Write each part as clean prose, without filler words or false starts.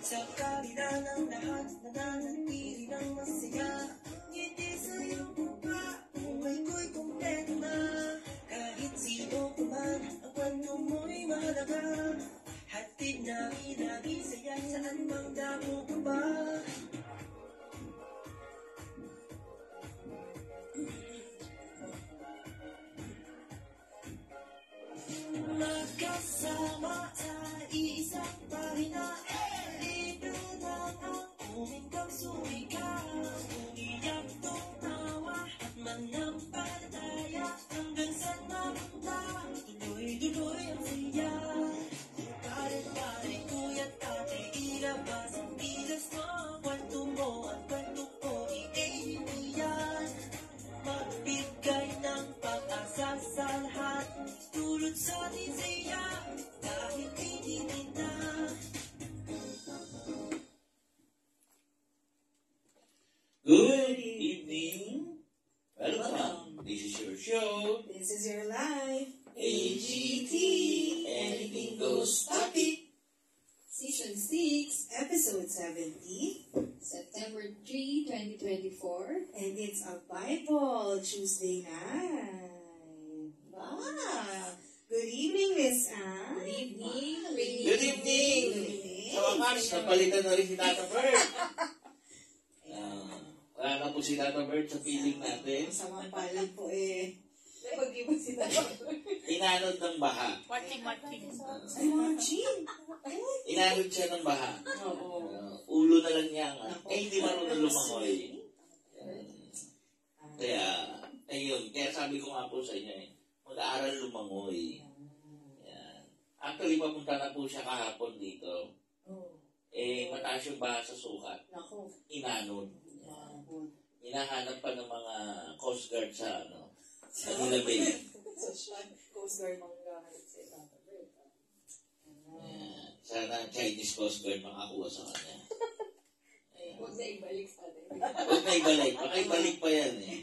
Sa kabila ng lahat, nananatili ng masaya. Ngiti sa'yo pa, buhay ko'y kumpleto na. Kahit sino pa man, ang kwento mo'y mahalaga. Hatid na lagi saya, saan mang damo ko ba? Magkasama sa isang pahina, ito na ang uminggang sumika. Umiyak tumawa at manampalataya, hanggang sa napunta, tuloy-tuloy ang siya. Pare-pare, kuya't ate, ilabas ang bilas mo. Kwento mo at kwento ko, i-iiyan. Magbigay ng pag-asa sa lahat, tulad sa atin siya, dahil tinitin na. Good evening. Welcome. This is your show. This is your life. AGT. Anything goes topic. Season 6, Episode 70. September 3, 2024. And it's a Bible Tuesday night. Wow. Good evening, Miss Anne. Good evening. Good evening. Sa wakas, napalitan na rin si Tata Bert. Wala na po si Tata Bert sa feeling natin. Masamang palad po eh. Napag-ibig si Inanod ng baha. Watching. Ay, watching. Inanod siya ng baha. Oo. Ulo na lang niya. Hindi marunong lumangoy. Kaya, ayun. Kaya sabi ko nga po sa inyo mag-aaral lumangoy. Yan. Actually, papunta na po siya kahapon dito. Mataas yung baha sa sukat. Nako. Inanod. Hinahanap pa ng mga Coast Guard sa Manila Bay. Coast Guard manggahanap sa Tata Bert. Sana Chinese Coast Guard makakuha sa kanya. Huwag na ibalik sa atin. Huwag na ibalik. Baka ibalik pa yan eh.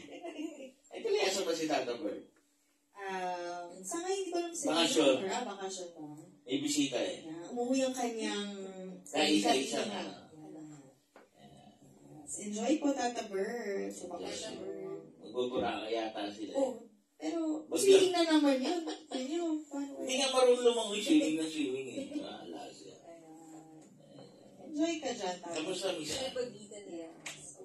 Ay, kaliasan ba si Tata Bert? Sa ngayon, hindi ko lang sa Bakasyon. Bakasyon ba? May bisita eh. Umuwi ang kanyang Kaisa-isa na. Enjoy po, Tata Bert. Sa bakasyon. Magbubura yata sila. Pero, swimming na naman yun. Hindi nga marunong lumangoy, swimming na swimming eh. Maala siya. Enjoy ka dyan, Tata. Kamusta, Misa? Napag-itan niya.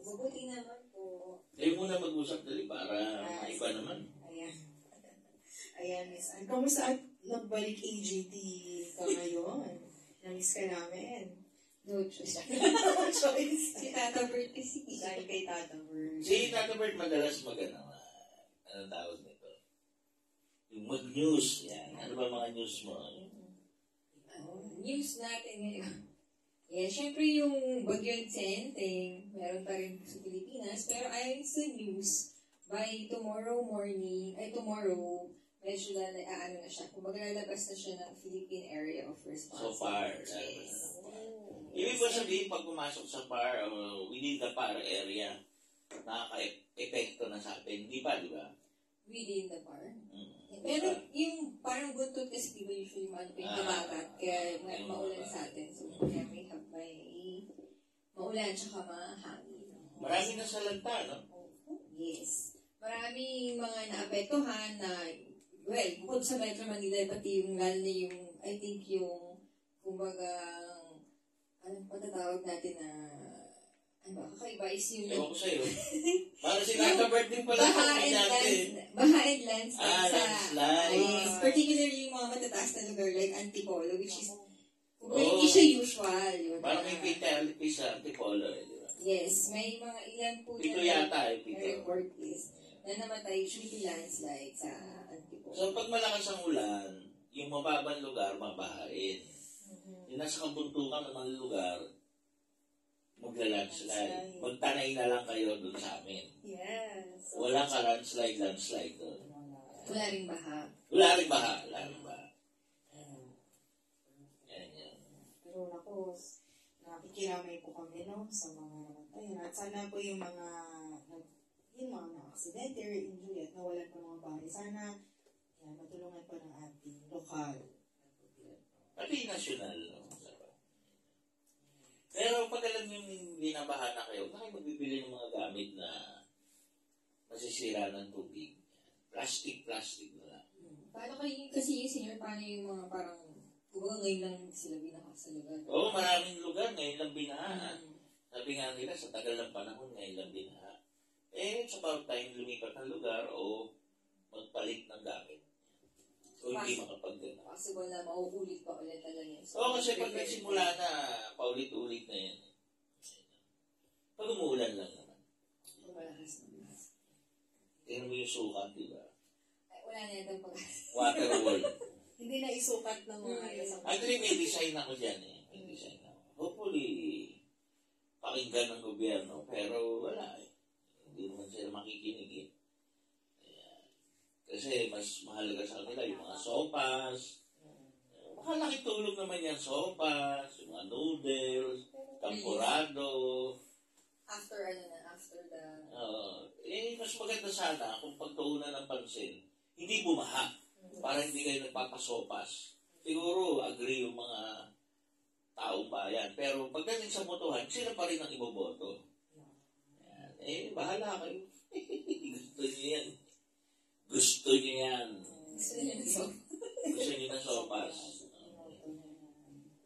Mabuti naman po. Tayo muna mag-usap dali para maiba naman. Ayan, Miss Anne. Kamusta at nagbalik AGT ka ngayon? Namiss ka namin. No choice. No choice. Si Tata Bert kasi. Dahil kay Tata Bert. Si Tata Bert madalas anong tawag nito? Yung mag-news. Yan. Ano ba mga news mo? News natin ngayon. Yeah, syempre yung Bagyong Tsenteng, meron pa rin sa Pilipinas. Pero ayon sa news, by tomorrow, medyo na siya. Kung maglalabas na siya ng Philippine Area of Response. So far. Yes. Ibig ba sabihin, pag pumasok sa PAR, within the PAR area, nakaka-epekto na sa atin. Di ba? Within the PAR. Pero yung parang buntot kasi di ba usually yung habagat, kaya maulan sa atin. So, kaya may maulan tsaka mahangin. Marami na sa lanta, no? Yes. Maraming mga naapektuhan na, well, bukod sa Metro Manila, pati yung lalo na yung, I think yung, kumbaga, anong patatawag natin na, kakaiba is yung... Ewan ko sa'yo. Para si Tata Bert din pala. Baha and landslide. Landslide. Yes. Particularly yung mga matataas na lugar like Antipolo, which is, hindi siya usual. Yun, parang may fatality sa Antipolo, di ba? Yes. May mga ilan po Pito yata Pito. report is na namatay due to landslide sa Antipolo. So, pag malakas ang ulan, yung mababang lugar, mabahain. Yung nasa kabuntukan ng mga lugar, magla-landslide. Magtanay na lang kayo doon sa amin. Yes. Wala ka landslide doon. Wala ring baha. Wala rin baha. Yan. Pero ako, nakikiramay po kami sa mga namatayan. At sana po yung mga na-aksidente or injury at nawalan po ng mga bahay. Sana matulungan po ng ating lokal. Pati nasyonal. No? Pero pag alam nyo yung binabaha na kayo, huwag na kayo magbibili ng mga gamit na masisira ng tubig. Plastic na lang. Paano kayo, kasi yung senior, paano yung mga parang, kumbaga ngayon lang sila binaha sa lugar? Oo, maraming lugar ngayon lang binahaan. Sabi nga nila, sa tagal ng panahon, ngayon lang binaha. It's about time lumipat ng lugar o magpalit ng gamit. So, hindi makapag-gana. Possible na mauulit pa ulit talaga yun. Oo, kasi pag nagsimula na, paulit-ulit na yan. Pag umuulan lang naman. Malakas na malakas. Tingnan mo yung sukat, di ba? Ay, wala na itong pag Water wall. Hindi na isukat ng mga isang... Actually, may design ako dyan eh. May design ako. Hopefully, pakinggan ng gobyerno, pero wala eh. Hindi naman sila makikinig eh. Kasi mas mahalaga sa kanila yung mga sopas. Makalaki tulong naman yan, sopas, yung mga noodles, campurado. after the... Mas maganda sana kung pagtuunan ng pansin, hindi bumaha para hindi kayo nagpapasopas. Siguro, agree yung mga taong bayan. Pero pagdating sa botohan, sila pa rin ang iboboto. Bahala kayo. Gusto niyo yan. Gusto niyo yan. Gusto niyo na sopas.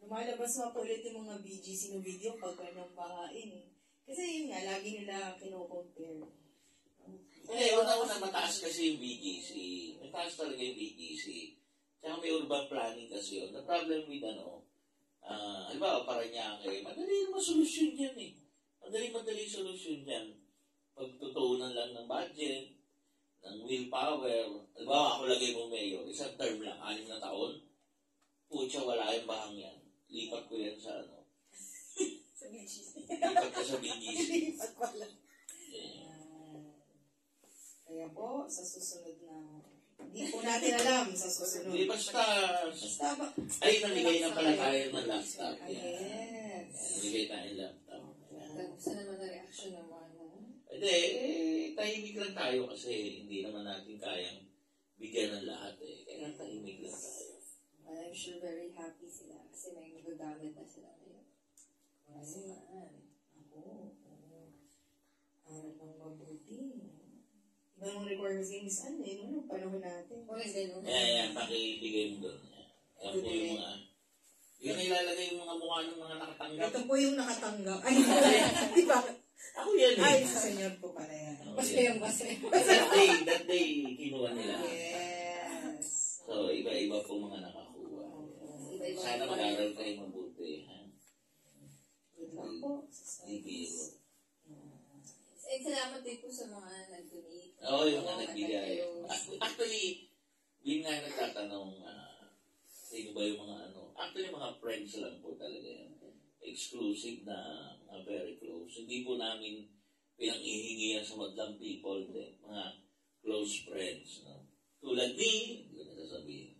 Lumalabas nga po ulit yung mga BGC na video pag ganang bahain eh. Kasi yun nga, lagi nila kino-compare. Una-una mataas kasi yung BGC. Mataas talaga yung BGC. Tsaka may urban planning kasi yun. The problem with halimbawa Parañaque, madali naman solusyon dyan eh. Madali solusyon dyan. Pagtutuunan lang ng budget, ng willpower. Halimbawa, ako lagay mo mayor, isang term lang, 6 na taon. Pucha, wala yung bahang yan. Lipat ko yan sa Sa BGC. lipat ko sa BGC. Lipat pala. Kaya po, sa susunod na... Hindi po natin alam sa susunod. Hindi, basta... Basta ba? Ay, namigay na pala tayo ng laptop. Yes. Namigay tayo ng laptop. Gusto naman na reaction naman. Hindi, tahimik lang tayo kasi hindi naman natin kayang bigyan ng lahat eh. Kaya tahimik lang tayo. Well, I'm sure very happy sila kasi may magagamit na sila ngayon. Kasi Ako. Aral ng mabuti. Iba mong requirements game is ano eh, nung panahon natin. walang ganun. Yan, pakibigay mo doon. Yan po yung mga... Yung ilalagay yung mga mukha ng mga nakatanggap. Ito po yung nakatanggap. Ay, di ba? Ako yan eh. Ay, sa senyor po pala yan. Basta. That day, kinuha nila. Yes. So, iba-iba po mga nakakuha. Iba-iba Sana pa rin. mag-aral kayo mabuti. Ha? Good luck po. Hindi biro. And salamat din po sa mga nag-donate. Oo, yung mga nagbigay. Actually, yun nga nagtatanong, sino ba yung mga actually mga friends lang po talaga yan. Exclusive na very close. Hindi po namin pinang-ihingi yan sa madlang people, mga close friends. No? Tulad ni, hindi ko nasasabihin.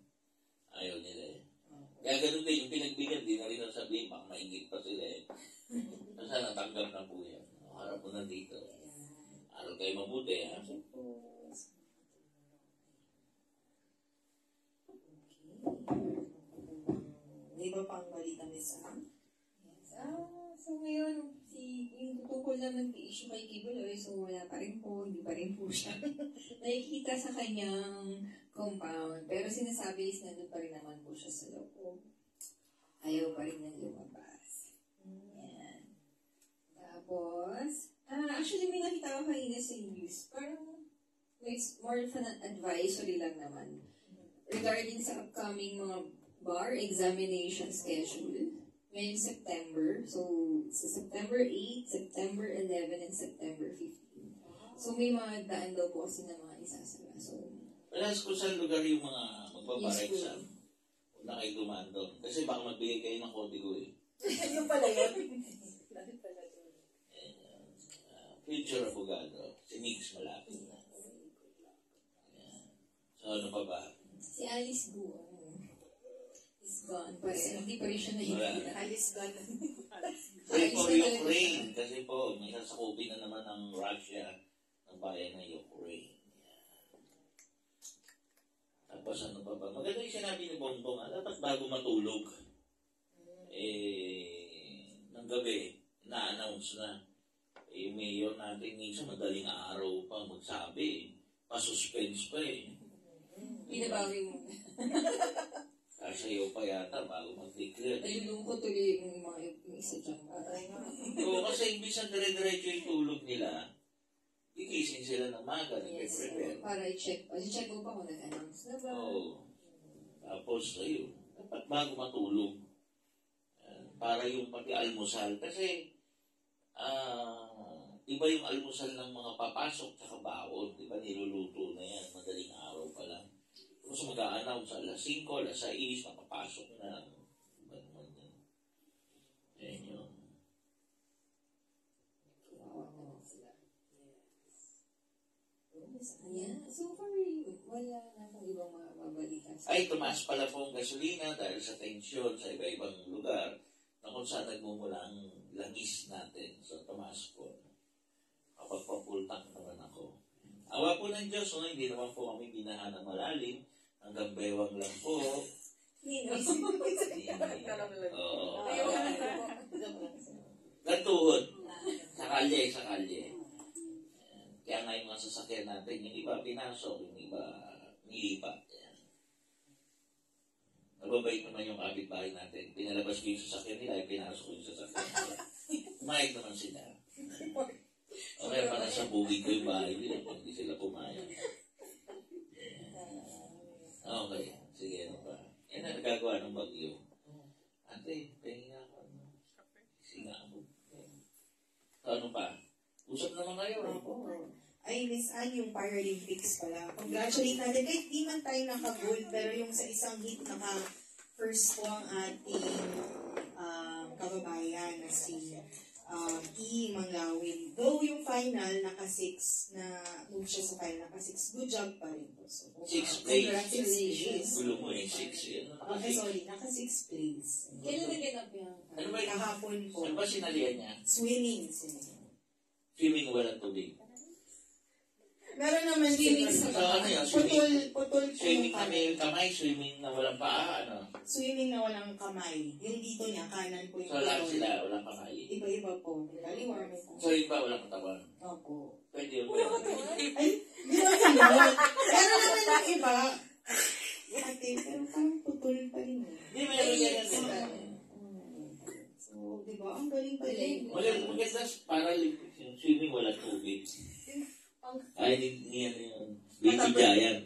Ayaw nila eh. Kaya ganun din, yung pinagbigyan, di na rin nasabihin, baka maingit pa sila eh. Basta natanggap na po yan. Harap po na dito. Aral kayo mabuti, ha? May iba pang balita, Miss Sam? Yes. So ngayon, yung tungkol naman kay issue kay Kibuloy, so wala pa rin po, hindi pa rin po siya nakikita sa kanyang compound. Pero sinasabi is nandun pa rin naman po siya sa loob. Ayaw pa rin nang lumabas. Yan. Tapos, actually may nakita ko kanina sa news, parang it's more of an advisory lang naman regarding sa upcoming mga bar examination schedule ngayong September. So, sa September 8, September 11, and September 15. So, may mga daan daw po kasi na mga isasara. So, Wala kung saan lugar yung mga magpapa-exam. Useful. Huwag na kayo dumaan doon. Kasi baka magbigay kayo ng kodigo eh. Yung pala yun. Future abogado. Si Mix malapit na. Ayan. So, ano pa ba? si Alice Gu, is gone pa rin. Hindi pa rin siya nakikita. Alice God. Pray for Ukraine. Kasi po, may sasakupin na naman ng Russia ng bayan ng Ukraine. Tapos ano pa ba? Maganda yung sinabi ni Bongbong, dapat bago matulog, gabi, na-announce na. Eh, mayor natin minsan madaling araw pa magsabi. Pa-suspense pa eh. Binabawi mo. Kasayaw pa yata bago mag-declare. Nalulungkot tuloy yung mga yung isa dyan. Oo, kasi imbis na dire-diretso yung tulog nila, gigising sila ng maga, Yes, nag-prepare. para i-check. I-check mo pa kung nag-announce na ba. Oo. Tapos, ayun, dapat bago matulog. Para yung pati almusal. Kasi, iba yung almusal ng mga papasok sa baon. Diba, niluluto na yan. Madaling araw pa lang. Tapos mag-a-announce alas 5, alas 6, napapasok na. Iba naman yan. Ayan yun. Ayan. So far, wala na akong ibang mga babalikan. Ay, tumaas pala po ang gasolina dahil sa tensyon sa iba-ibang lugar na kung saan nagmumula ang langis natin. So, tumaas po. Kapag pa-full tank naman ako. Awa po ng Diyos, no? Hindi naman po kami binahan ng malalim. Hanggang bewang lang po. Oo. Gantuhod. Sa kalye. Kaya nga yung mga sasakyan natin, yung iba pinasok, yung iba nilipat. Nababait naman yung kapitbahay natin. Pinalabas ko yung sasakyan nila, pinasok ko yung sasakyan nila. Umayag naman sila. O kaya pa nasa bugid ko yung bahay nila, hindi sila pumayag. Okay, sige, ano pa? Yan na nagagawa ng bagyo. Ate, pahinga ako. Singa ako. So, ano pa? Usap naman kayo. Ay, Miss Anne, yung Paralympics pala. Congratulate natin. Kahit di man tayo naka-gold, pero yung sa isang hit naka-first po ang ating kababayan na si E. Manglawin. Though yung final, naka-6 na move siya sa final, naka-6. Good job pa rin po. So, 6 place. Congratulations. Gulo mo eh, 6 yun. Okay, sorry, naka-6 place. Kailan na ganap yung... Ano ba yung Kahapon po. Ano ba sinalihan niya? Swimming. Swimming walang tubig. Meron naman Swimming din. So, ano yun? Swimming, Putol po swimming yung na may kamay, swimming na walang paa, ano? Swimming na walang kamay. Yung dito niya, kanan po yung So, lahat putol. sila, walang kamay. Iba-iba po. Kaliwa may kamay. So, iba walang katawan. Opo. Pwede yun. Ay, di ba ganun? Meron naman yung iba. Ate, pero parang putol pa rin. Hindi, meron yan. So, di ba? Ang galing pa rin. Maganda para yung swimming walang tubig. Ay, hindi yan yun. Baby giant.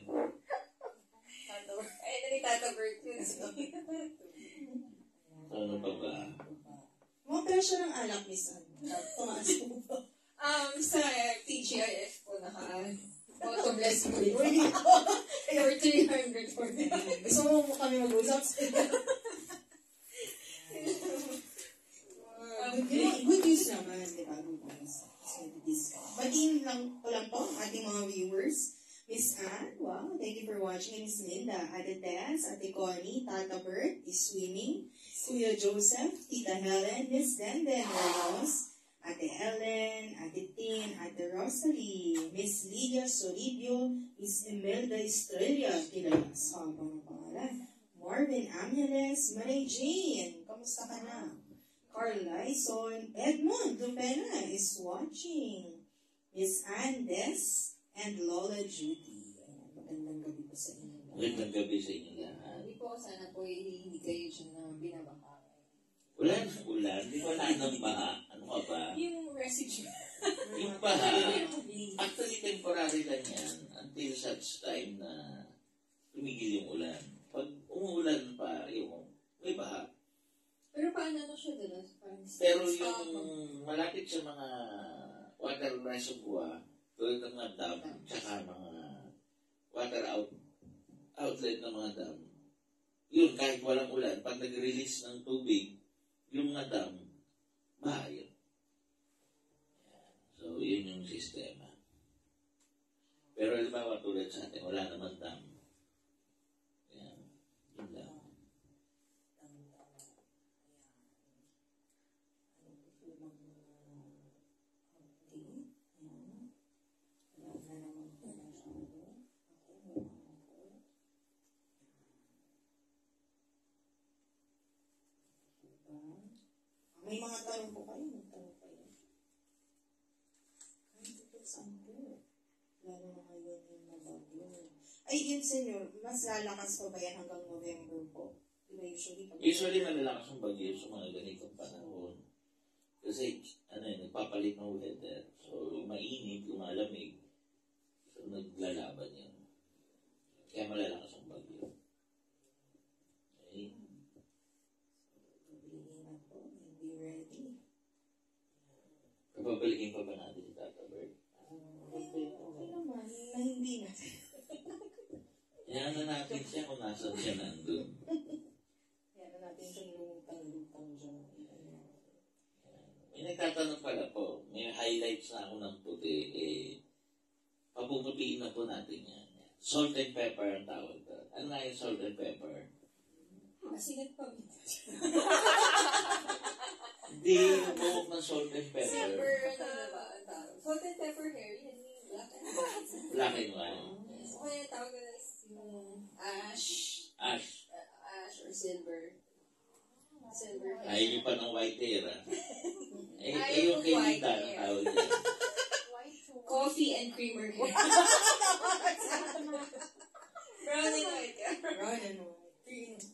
Ay, nalitata Bert yun. So, ano pa ba? Mga presyo ng alak, Miss Anne. Tumaas po ba? Sa TGIF po bottomless po yun. Uy, For 300 for the gusto mo kami mag-usap? Good news naman, di ba? Good news. Batiin lang ko lang po ang ating mga viewers. Miss Anne, wow, thank you for watching. Miss Linda, Ate Tess, Ate Connie, Tata Bert, is swimming. Kuya Joseph, Tita Helen, Miss Denden Ramos, Ate Helen, Ate Tin, Ate Rosalie, Miss Lydia Soribio, Miss Imelda Estrella, kilala sa mga pangalan. Marvin Angeles, Manay Jane, kamusta ka na? Carl Lyson, Edmond Lupena is watching. Miss Andes and Lola Judy. Magandang gabi po sa inyo. Magandang gabi sa inyo lahat. Hindi po, sana po hindi kayo dyan na binabaka. Wala nang ulan. Di ba ng baha? Ano ka ba? Yung residue. Yung baha, actually temporary lang yan until such time na tumigil yung ulan. Pag umuulan pa, yung may baha. Pero paano na siya doon? Pero yung malapit sa mga water reservoir, tulad ng mga dam, tsaka mga water outlet ng mga dam, yun, kahit walang ulan, pag nag-release ng tubig, yung mga dam, bahayan. So, yun yung sistema. Pero halimbawa tulad sa atin, wala naman dam. Yan, yun lang. May mga tanong po Saan po? Lalo na ngayon yung mabagyo. Ay, yun senyor, mas lalakas pa ba yan hanggang November po? Diba usually? Usually malalakas ang bagyo sa mga ganitong panahon. Kasi, nagpapalit ng weather. So, mainit, lumalamig. So, naglalaban yun. Kaya malalakas ang bagyo. Okay. Pabalikin na po, be ready. Papabalikin pa ba natin si Tata Bird? Okay naman, na hindi na. Kaya na natin siya kung nasan siya nandun. Kaya na natin siyang lumutang-lutang dyan. May nagtatanong pala po, may highlights na ako ng puti, papuputiin na po natin yan. Salt and pepper ang tawag doon. Ano nga yung salt and pepper? Masinag pa. Hindi, buhok ng salt and pepper. Silver, ano na ba ang tawag? Salt and pepper hair, yan yung black and white. Black and white. So, kaya tawag na yung ash. Ash. Ash or silver. Silver hair. Ayaw nyo pa ng white hair, ah. Ayaw Yung ng kay white Lita, hair. tawag niya. Coffee and creamer hair. Brown and white hair. Brown and white.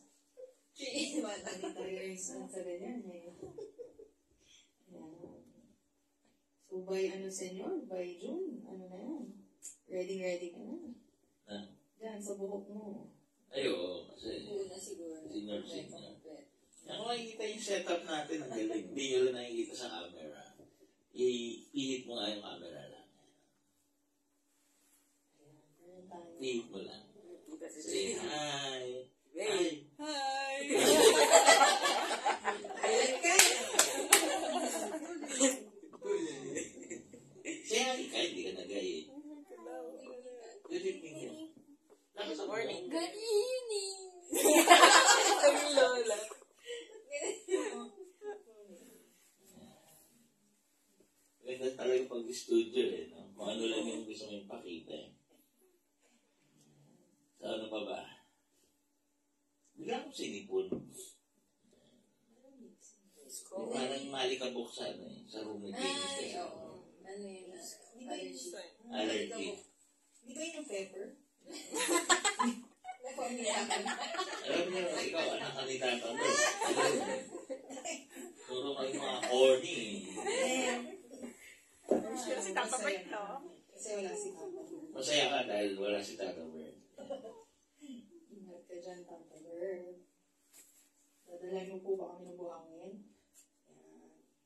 3 in 1. Hindi talaga yung answer yan eh. Ayan. So by senyor? By June? Ano na yan? Ready ka na. Ah. Diyan, sa buhok mo. Ay, oo, kasi Una siguro. senior. Kung makikita yung setup natin, ang galing. Hindi nyo rin nakikita sa camera. Ipilit mo nga yung camera lang. Pilit mo lang. Say hi. Hi. Hi! Say hi ka, hindi ka nagay. Good evening. Lakas ang morning. Good evening! Sabi lola. Ganda talaga pag-studio eh. No? Kung ano lang yung gusto mo yung pakita eh. So ano pa ba? Bigla akong sinipon. Parang mali ka buksan eh. Sa room ni Dennis. Ay, oo. Ano yun? Allergy. Di ba yun yung pepper? Nakumiyakan. Alam niyo, ikaw, anak ka ni Tata mo. Turo kayo mga corny eh. Kasi Tata Bird, no? Kasi wala si Tata Bird. Masaya ka dahil wala si Tata Bird. Ingat ka dyan, Tata Bird. Dadalhin mo po ba kami ng buhangin?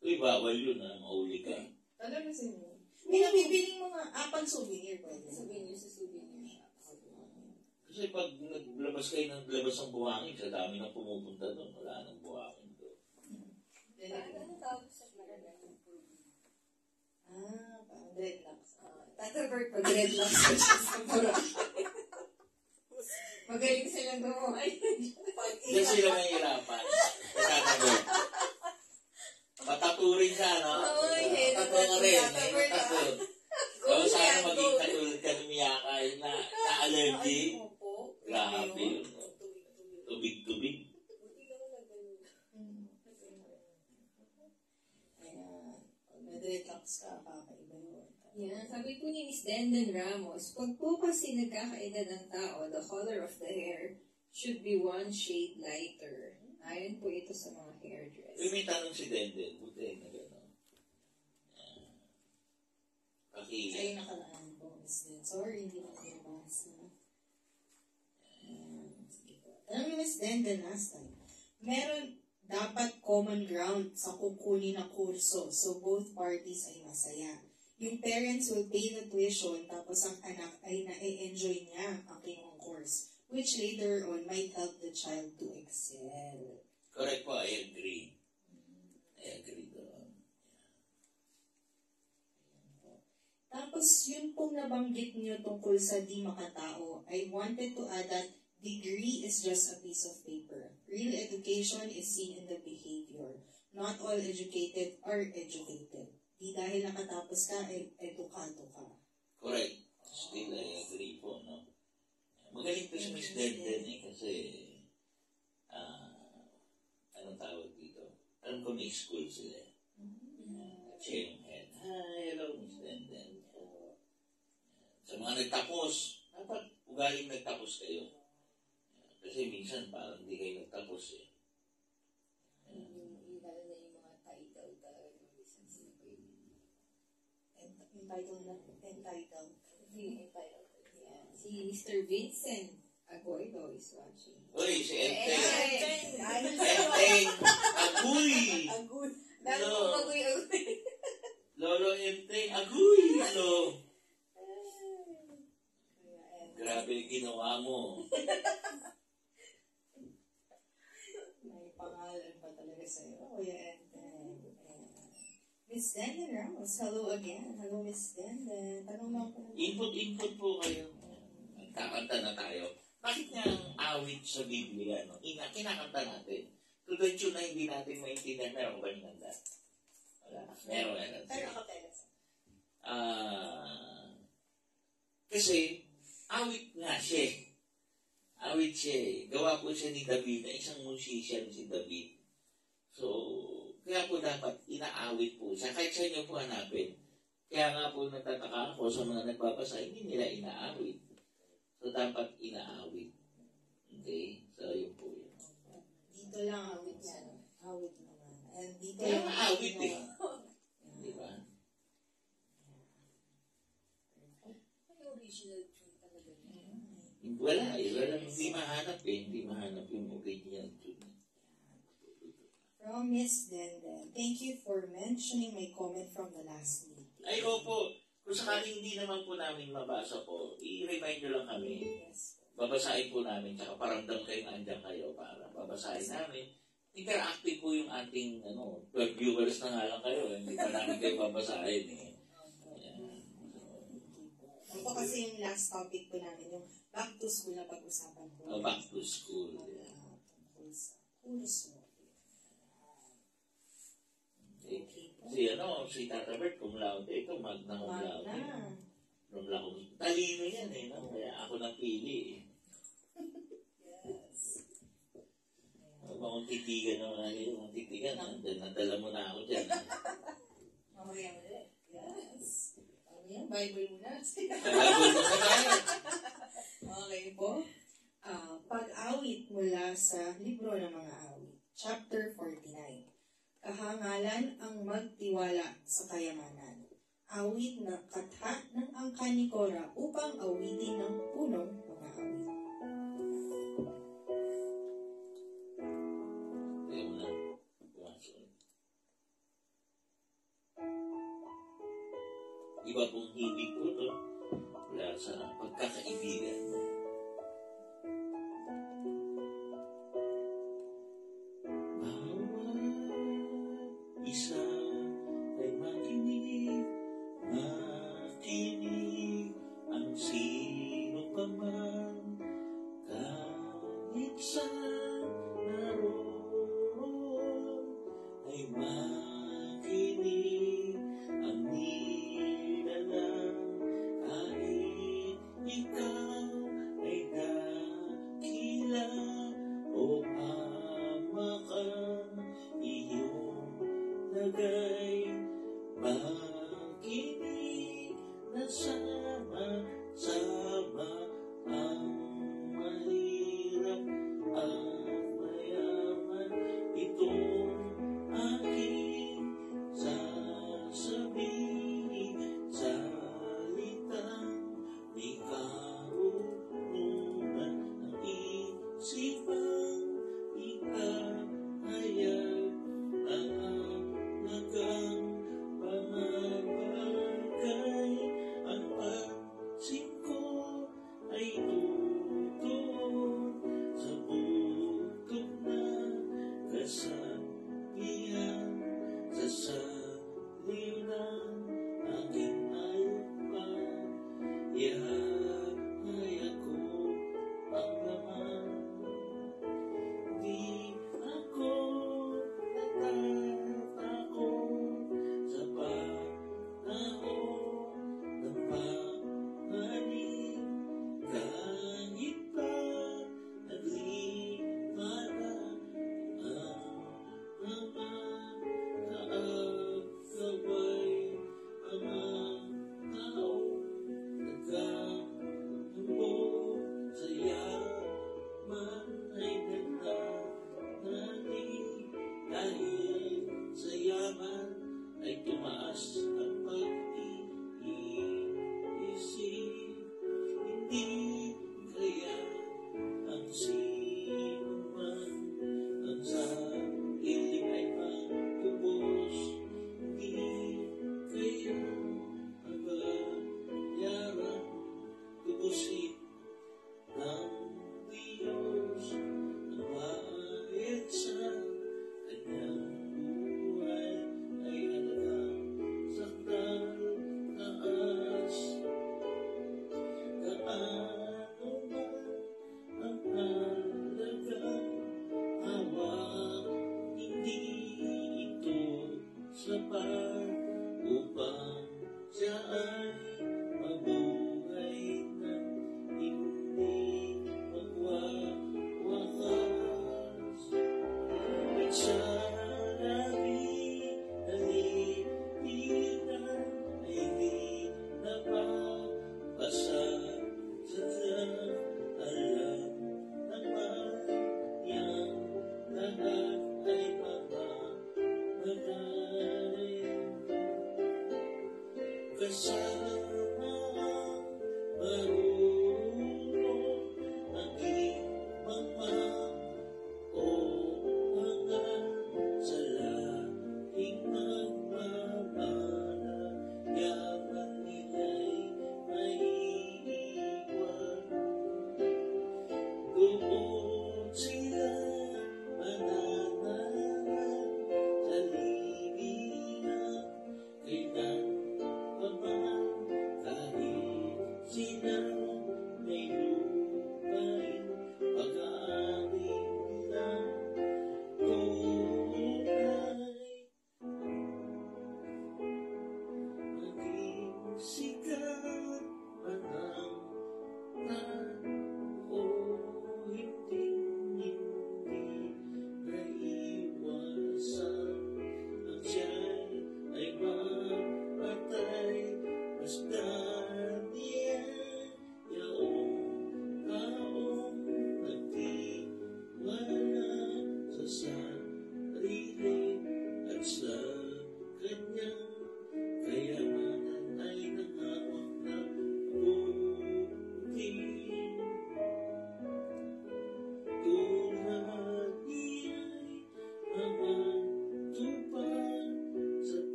Uy, bawal yun ha. Mauli ka. Talaga sa inyo. May nabibiling mga apang souvenir pwede. Souvenir sa souvenir shop. Kasi pag naglabas kayo ng labas ng buhangin, sa dami na pumupunta doon, wala nang buhangin doon. Ano tawag sa talaga? Parang dreadlocks. Tata Bird pag dreadlocks sa pura. Magaling silang gumawa. Kasi sila mahirapan. Tatagal. Pataturin siya, no? Oy, hey, Tato na rin. Tatagal na. Tato. Kung sana maging katulad ka ni Miyakay na allergy, grabe yun. No? Tubig-tubig. Ayan. Pag na-dreadlocks ka, kakaiba yun. Yan, sabi po ni Miss Denden Ramos, pag po kasi nagkakaedad ng tao, the color of the hair should be one shade lighter. Ayon po ito sa mga hairdress. Uy, may tanong si Denden. Buti na gano'n. Ay, nakalaan po, Miss Den. Sorry, hindi ko nabasa. Alam niyo, Miss Den, the last time, meron dapat common ground sa kukunin na kurso, so both parties ay masaya. Yung parents will pay the tuition, tapos ang anak ay na-enjoy niya ang kinuhang course, which later on might help the child to excel. Correct po, I agree. I agree doon. Tapos, yun pong nabanggit niyo tungkol sa di makatao, I wanted to add that degree is just a piece of paper. Real education is seen in the behavior. Not all educated are educated. Di dahil nakatapos ka, edukado ka. Correct. Still, I agree po, no? Magaling po si Miss Denden eh, kasi anong tawag dito? Alam ko may school sila. Siya yung head. Hi, hello, Miss Denden. mga nagtapos, dapat ugaling nagtapos kayo. Kasi minsan parang hindi kayo nagtapos eh. Lalo na yung mga title talaga. Entitled. Si Mr. Vincent Agoido is watching. Uy, si Enteng! Dahil Enteng! Aguy! Agud. Dami Hello. ko bagoy-agoy. Lolo Enteng! Aguy! Ano? Grabe yung ginawa mo. May pangalan pa talaga sa'yo. Kuya Enten. Miss Denden Ramos, hello again. Hello, Miss Denden. Tanong lang po. Input po kayo. Kakanta na tayo. Bakit nga ang awit sa Biblia, no? Kinakanta natin. To the tune na hindi natin maintindihan. Meron ba yung ganda? Wala. Meron. Pero akapelas. Kasi, awit nga siya. Awit siya. Gawa po siya ni David, na isang musician si David. So, kaya po dapat inaawit po siya. Kahit sa inyo po hanapin. Kaya nga po natataka ako sa mga nagbabasa, hindi nila inaawit. So, dapat inaawit. Okay? So, yun po yun. Dito lang awit yan. Awit naman. And dito Kaya lang maawit eh. Di ba? Ano original tune talaga niya? Wala eh. Hindi mahanap eh. Hindi mahanap yung original tune. From Miss Denden, thank you for mentioning my comment from the last meeting. Ay, opo. Kung sakaling hindi naman po namin mabasa po, i-remind nyo lang kami. Yes. Babasahin po namin, tsaka paramdam kayo na andyan kayo para babasahin namin. Interactive po yung ating 12 viewers na nga lang kayo. Hindi pa namin kayo babasahin eh. Ayan. Ito kasi yung last topic po namin, yung back to school na pag-usapan po. Back to school. Tungkol sa kurso. Si Tata Bert, cum laude. Ito, magna cum laude. Magna. Talino yan eh, no? Kaya ako napili eh. Yes. Kung titigan naman kayo, kung titigan, nadala mo na ako dyan. Mamaya ulit. Yes. Ano yan? Bible muna. Bible mo na tayo. Okay po. Pag-awit mula sa Libro ng Mga Awit, Chapter 49. Kahangalan ang magtiwala sa kayamanan. Awit na katha ng angka ni Cora upang awitin ng punong mga awit. Ayaw mo na. Pumasok. Iba pong hibig ko to. Wala sa pagkakaibigan. Isa ay makinig ang sino pa man kahit saan naroon ay makinig ang nilalang kahit ikaw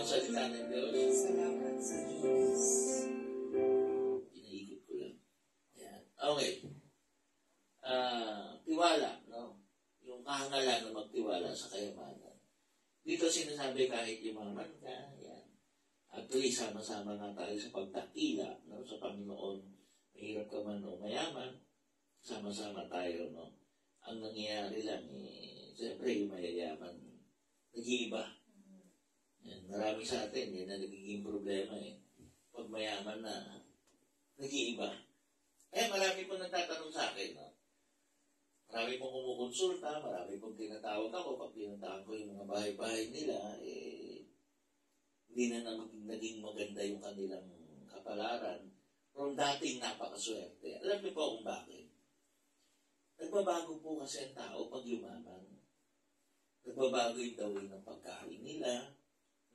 ang salita ng Diyos. Salamat sa Diyos. Iniikot ko lang. Yan. Okay. Tiwala, no? Yung kahangalan na magtiwala sa kayamanan. Dito sinasabi kahit yumaman ka, yan. Actually, sama-sama nga tayo sa pagtakila, no? Sa Panginoon. Mahirap ka man o mayaman, sama-sama tayo, no? Ang nangyayari lang, siyempre, yung mayayaman, nag-iiba. Yan, marami sa atin, yan na nagiging problema Pag mayaman na, nag-iiba. Marami po nagtatanong sa akin, no? Marami pong kumukonsulta, marami pong tinatawag ako. Pag pinuntahan ko yung mga bahay-bahay nila, hindi na naging maganda yung kanilang kapalaran. From dating napakaswerte. Alam niyo po kung bakit? Nagbabago po kasi ang tao pag yumaman. Nagbabago yung gawin ng pagkain nila.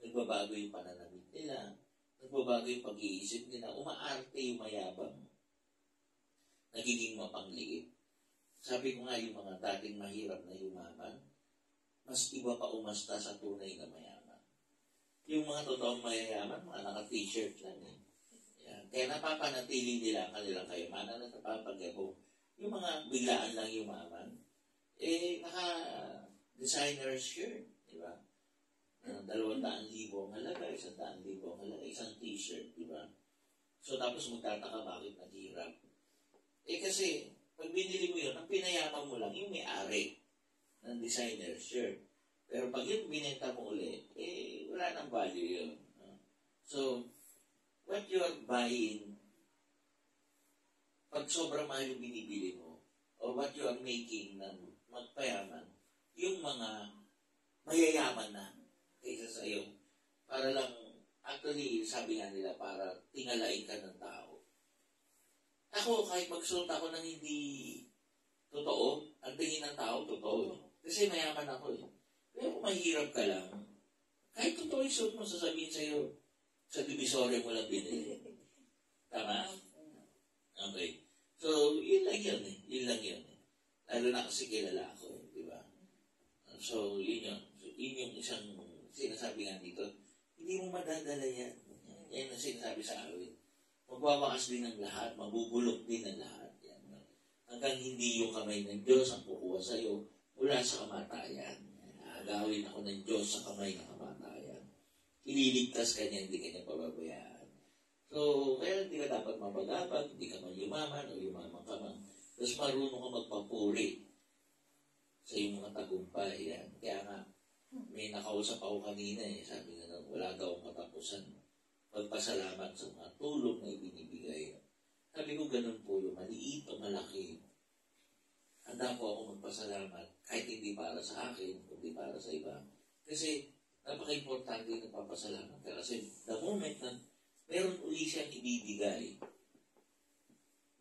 Nagbabago yung pananamit nila. nagbabago yung pag-iisip nila, umaarte yung mayabang, nagiging mapangliit. Sabi ko nga, yung mga dating mahirap na yumaman, mas iba pa umasta sa tunay na mayaman. Yung mga totoong mayayaman, mga naka-t-shirt lang eh. Yan. Kaya napapanatili nila ang kanilang kayamanan at napapagabo. Yung mga biglaan lang yumaman, naka-designer shirt, di ba? 200,000 ang halaga, 100,000 ang halaga, isang t-shirt, di ba? So, tapos magtataka bakit naghirap. Kasi, pag binili mo yun, ang pinayaman mo lang, yung may-ari ng designer shirt. Pero pag yun binenta mo ulit, wala nang value yun. So, what you are buying, pag sobrang mahal yung binibili mo, or what you are making ng magpayaman, yung mga mayayaman na kaysa sa iyo. Para lang, actually, sabi nga nila, para tingalain ka ng tao. Ako, kahit magsuot ako ng hindi totoo, ang tingin ng tao, totoo. Kasi mayaman ako eh. Pero kung mahirap ka lang, kahit totoo yung suot mo, sasabihin sa'yo, sa divisory mo lang binili. Tama? Okay. So, yun lang yun eh. Yun lang yun eh. Lalo na kasi kilala ako eh. Diba? So, yun yun. So, yun yung isang sinasabi nga dito. Hindi mo madadala yan. Yan ang sinasabi sa awit. Magwawakas din ang lahat. Mabubulok din ang lahat. Yan. Hanggang hindi yung kamay ng Diyos ang kukuha sa'yo mula sa kamatayan. Agawin ako ng Diyos sa kamay ng kamatayan. Ililigtas ka niya, hindi ka niya pababayaan. So, kaya hindi ka dapat mapagapag, hindi ka man yumaman o yumaman ka man. Tapos marunong ka magpapuri sa iyong mga tagumpay. Yan. Kaya nga, may nakausap ako kanina sabi nga wala daw katapusan. Magpasalamat sa mga tulong na ibinibigay. Sabi ko, ganun po yung maliit o malaki. Handa po ako magpasalamat kahit hindi para sa akin, kundi para sa iba. Kasi napaka-importante yung nagpapasalamat ka. Kasi the moment na meron uli siyang ibibigay,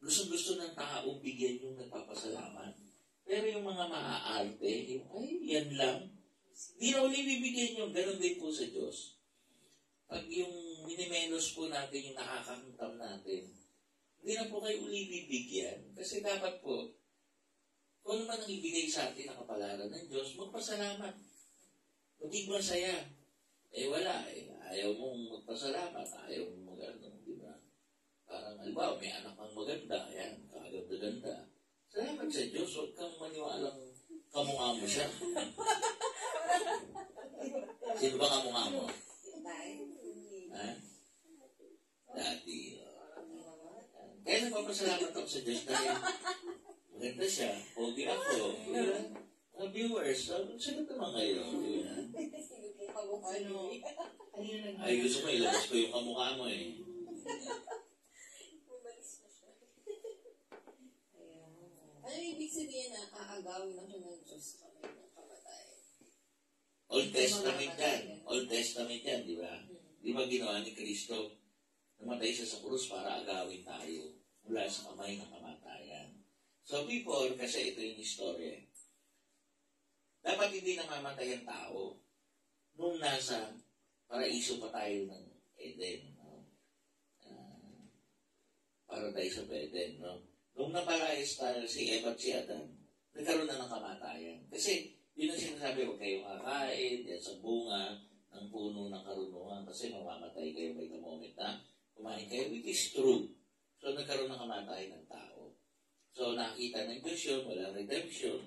gusto-gusto ng taong bigyan yung nagpapasalamat. Pero yung mga maaarte, yan lang. Di na uli bibigyan yung ganun din po sa Diyos. Pag yung minimenos po natin, yung nakakakamtam natin, hindi na po kayo uli bibigyan. Kasi dapat po, kung ano man ang ibigay sa atin na kapalaran ng Diyos, magpasalamat. Maging masaya. Wala. Ayaw mong magpasalamat. Ayaw mong maganda. Diba? Parang, halimbawa, may anak kang maganda. Ayan, kaganda-ganda. Salamat sa Diyos. Huwag kang maniwalang kamukha mo siya. Sino ba kamukha mo? Ha? Dati. Kaya nagpapasalamat ako sa Diyos dahil maganda siya. Pogi ako. Mga viewers, sagot naman kayo. Ay, gusto mo, ilabas ko yung kamukha mo eh. Ano ibig sabihin na aagawin ako ng Diyos kami ng kamatayan? Old Testament yan. Old Testament yan, di ba? Di ba ginawa ni Kristo? Namatay siya sa krus para agawin tayo mula sa kamay ng kamatayan. So before, kasi ito yung istorya, dapat hindi namamatay ang tao nung nasa paraiso pa tayo ng Eden. No? Paradise of Eden. No? Nung napalayas tayo si Eva at si Adan, nagkaroon na ng kamatayan. Kasi yun ang sinasabi, huwag kayong kakain, yan sa bunga ng puno ng karunungan kasi mamamatay kayo by the moment na kumain kayo, which is true. So nagkaroon ng kamatayan ng tao. So nakita ng Diyos yun, walang redemption.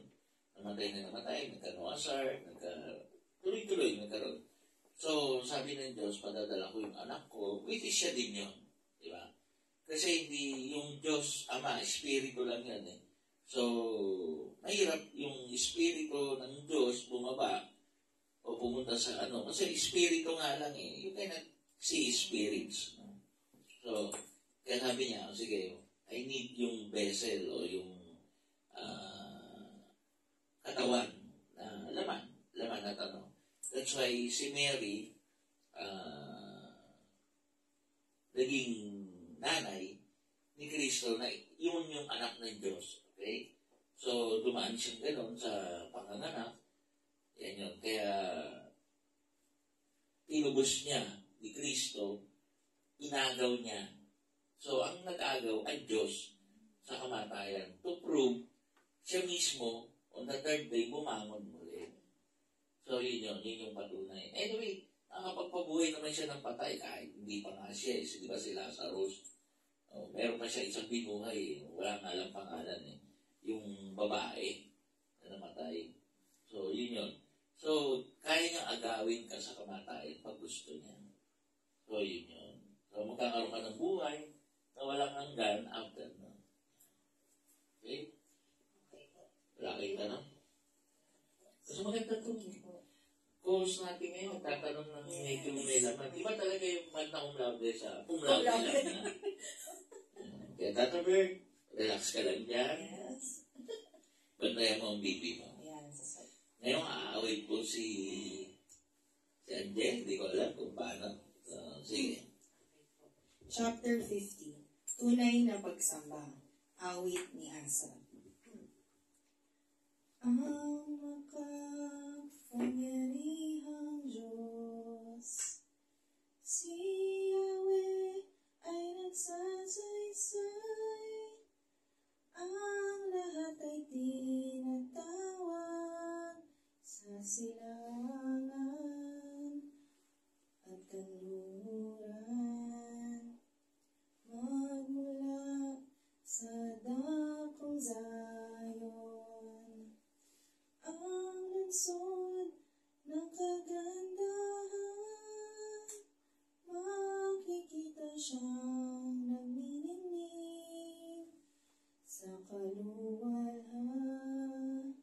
Namatay na namatay, nagka-noasar, tuloy-tuloy nagkaroon. So sabi ng Diyos, padadala ko yung anak ko, which is siya din yun. Di ba? Kasi hindi yung Diyos, Ama, Espiritu lang yan eh. So, mahirap yung Espiritu ng Diyos bumaba o pumunta sa ano. Kasi Espiritu nga lang eh. You cannot see spirits. No? So, kaya sabi niya, sige, I need yung vessel o yung katawan na laman at ano. That's why si Mary naging nanay ni Kristo na yun yung anak ng Diyos. Okay? So, dumaan siyang gano'n sa panganganak. Yan yun. Kaya, tinubos niya ni Kristo inagaw niya. So, ang nag-agaw ay Diyos sa kamatayan to prove siya mismo on the third day bumangon muli. So, yun yung patunay. Anyway, nakapagpabuhay naman siya ng patay kahit hindi pa nga siya. Di ba si Lazarus? Meron pa siya isang binuhay. Wala nga lang pangalan eh. Yung babae na namatay. So, yun. So, kaya niyang agawin ka sa kamatayan pag gusto niya. So, yun. So, magkakaroon ka ng buhay na walang hanggan after na. Okay? Wala kayong tanong? Kasi maganda ito. Course natin ngayon, nagtatanong ng medyo may laman. Di ba talaga yung magna umlaude sa umlaude lang na? Kaya Tata Bird, relax ka lang dyan. Yes. Bantayan mo ang BP mo. Yes. Ngayon, aaway po si Angel. Hindi ko alam kung paano. Sige. Chapter 50. Tunay na pagsamba. Awit ni Asaph. Ang makapangyarihang Diyos, si Yahweh ay nagsasaysay. Ang lahat ay tinatawag sa silangan at kanluran. Magmula sa dakong Zion, ang lungsod ng kagandahan, makikita siyang nagniningning sa kaluwalhatian.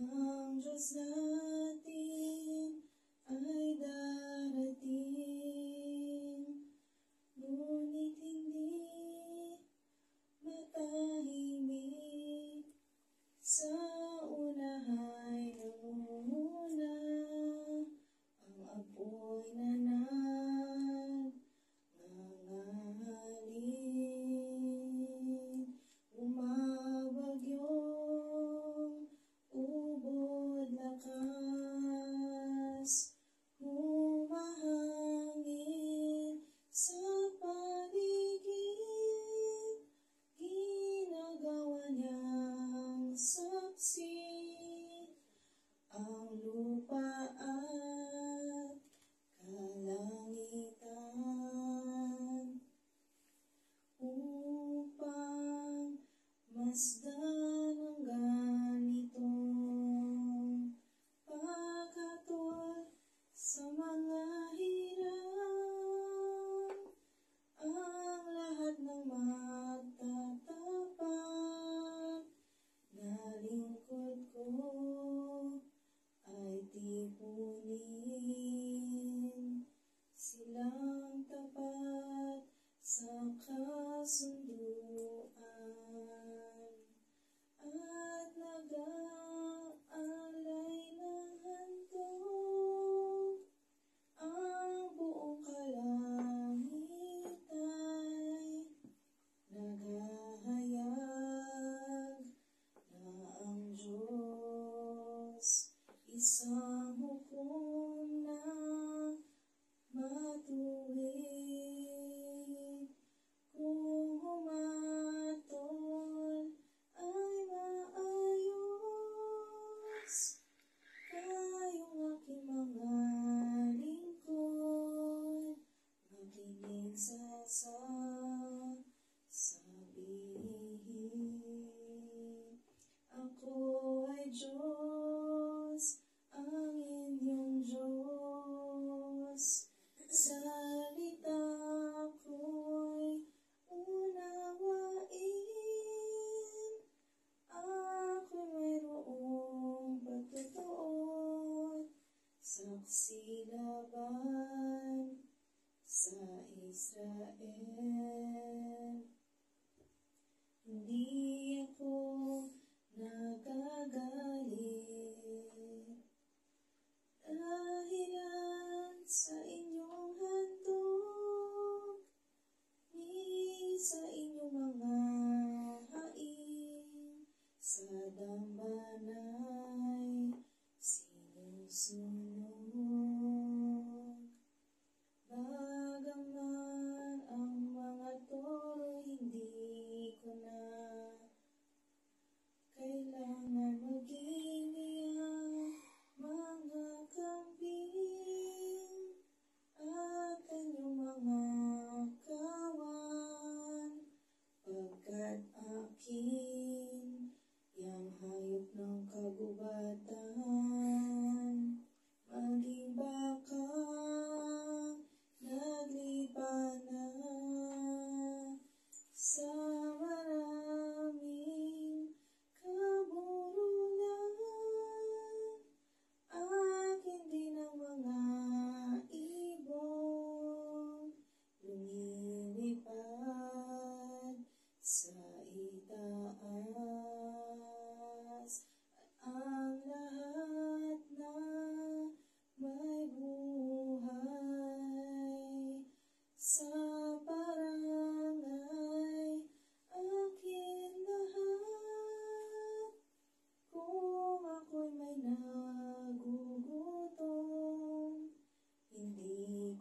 Ang Diyos natin ay darating, ngunit hindi matahimik. Sa unahay nangunguna ang apoy na nangangalin. Bumabagyong ubod lakas, humahangin sa paligid. Ginagawa niyang saksi ang lupa at kalangitan, upang masdan ang ganitong paghatol sa mga hirap. Ang lahat ng magtatapat na lingkod ko ay tipunin. Silang tapat sa kasunduan at nag-aalay ng handog. Ang buong kalangit ay naghahayag na ang Diyos isang hukom na matuwid. Kung humatol ay maayos, kayong aking mga lingkod, makinig sa sasabihin. Ako ay Diyos, ang inyong Diyos. Salita ko'y unawain. Ako'y mayroong pagtutuon, saksi laban sa Israel. Hindi ako nagagalit dahilan sa inyong handog, ni sa inyong mga hain. Sa dambanay sinusunod.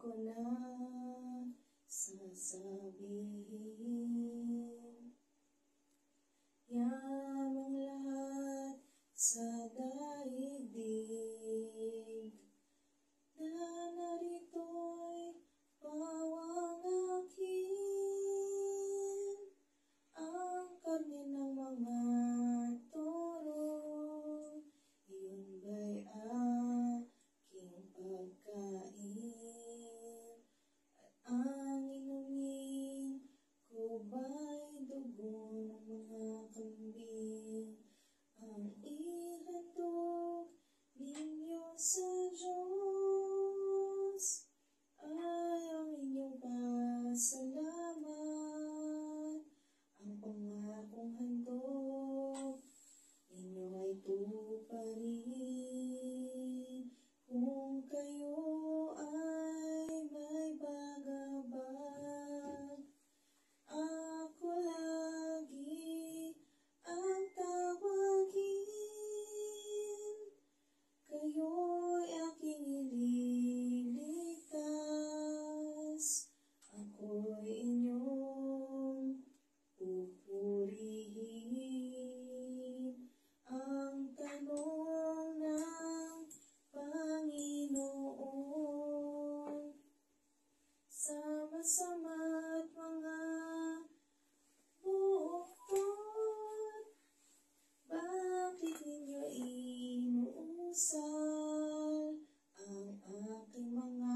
ko na sasabihin. Yamang lahat sa daigdig na narito'y pawang akin. Ang karne ng mga toro, iyon ba'y aking pagkain? At ang inumin ko ba'y dugo ng mga kambing? Ang ihandog ninyo sa Diyos ay ang inyong pasalamat. Ang pangakong handog ninyo ay tuparin kung kayo ay may bagabag. Ako lagi ang tawagin, kayo'y aking ililigtas. Ako'y inyong pupurihin. Ang tanong ng Panginoon, sama-sama't mga bukod, bakit ninyo inuusal ang aking mga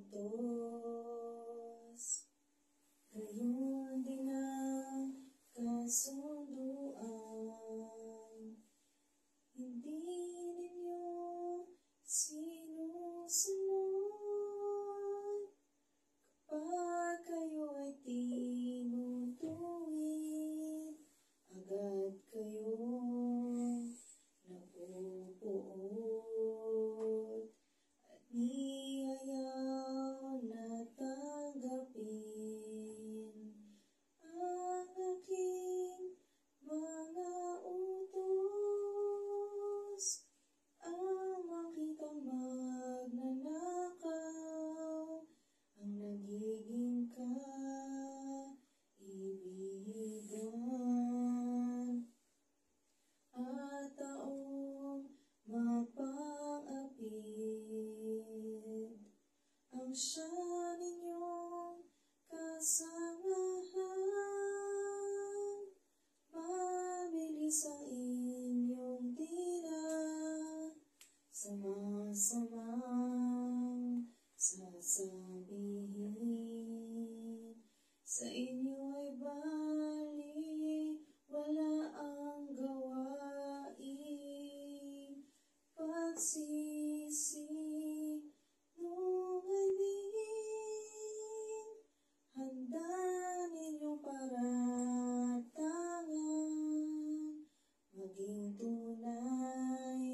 utos? Gayon din ang kasunduan, hindi ninyo sinusunod. Kapag kayo ay tinutuwid, agad kayong napupuot at niyayaw na tanggapin ang aking mga utos. Ang makitang magnanakaw ang nagiging kaibigan, at taong mapang-apid ang siya ninyong kasamahan. Mabilis ang inyong tira, sama-samang sasabihin. Sa inyo ay bali wala ang gawain pagsisinungaling. Handa ninyong paratangan, maging tunay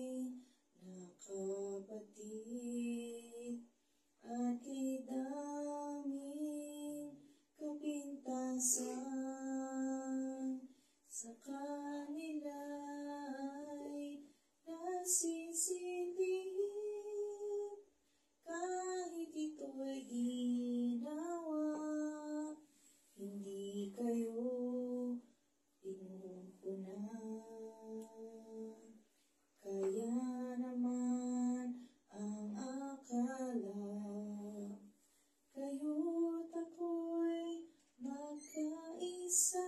na kapatid, at kay daming kapintasan sa kanila ay nasisilip, kahit ito'y ginawa, hindi kayo pinupunan. Kaya naman ang akala, kayo't ako'y magkaisa.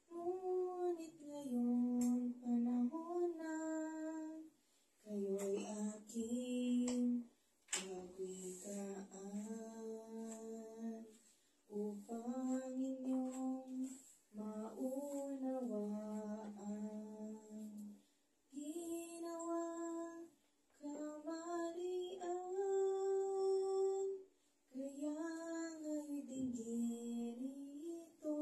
Ngunit ngayon panahon na kayo'y aking pagwikaan, upang inyong maunawaan ginawang kamalian. Kaya nga'y dinggin ito,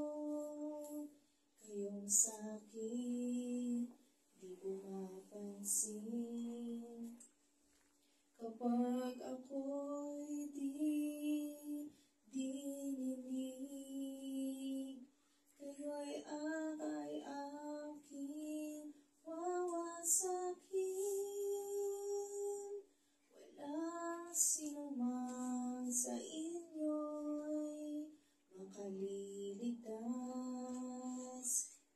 kayong sa'kin di bumapansin. Kapag ako'y dininig, kayo'y aking wawasakin. sino man sa inyo'y makaliligtas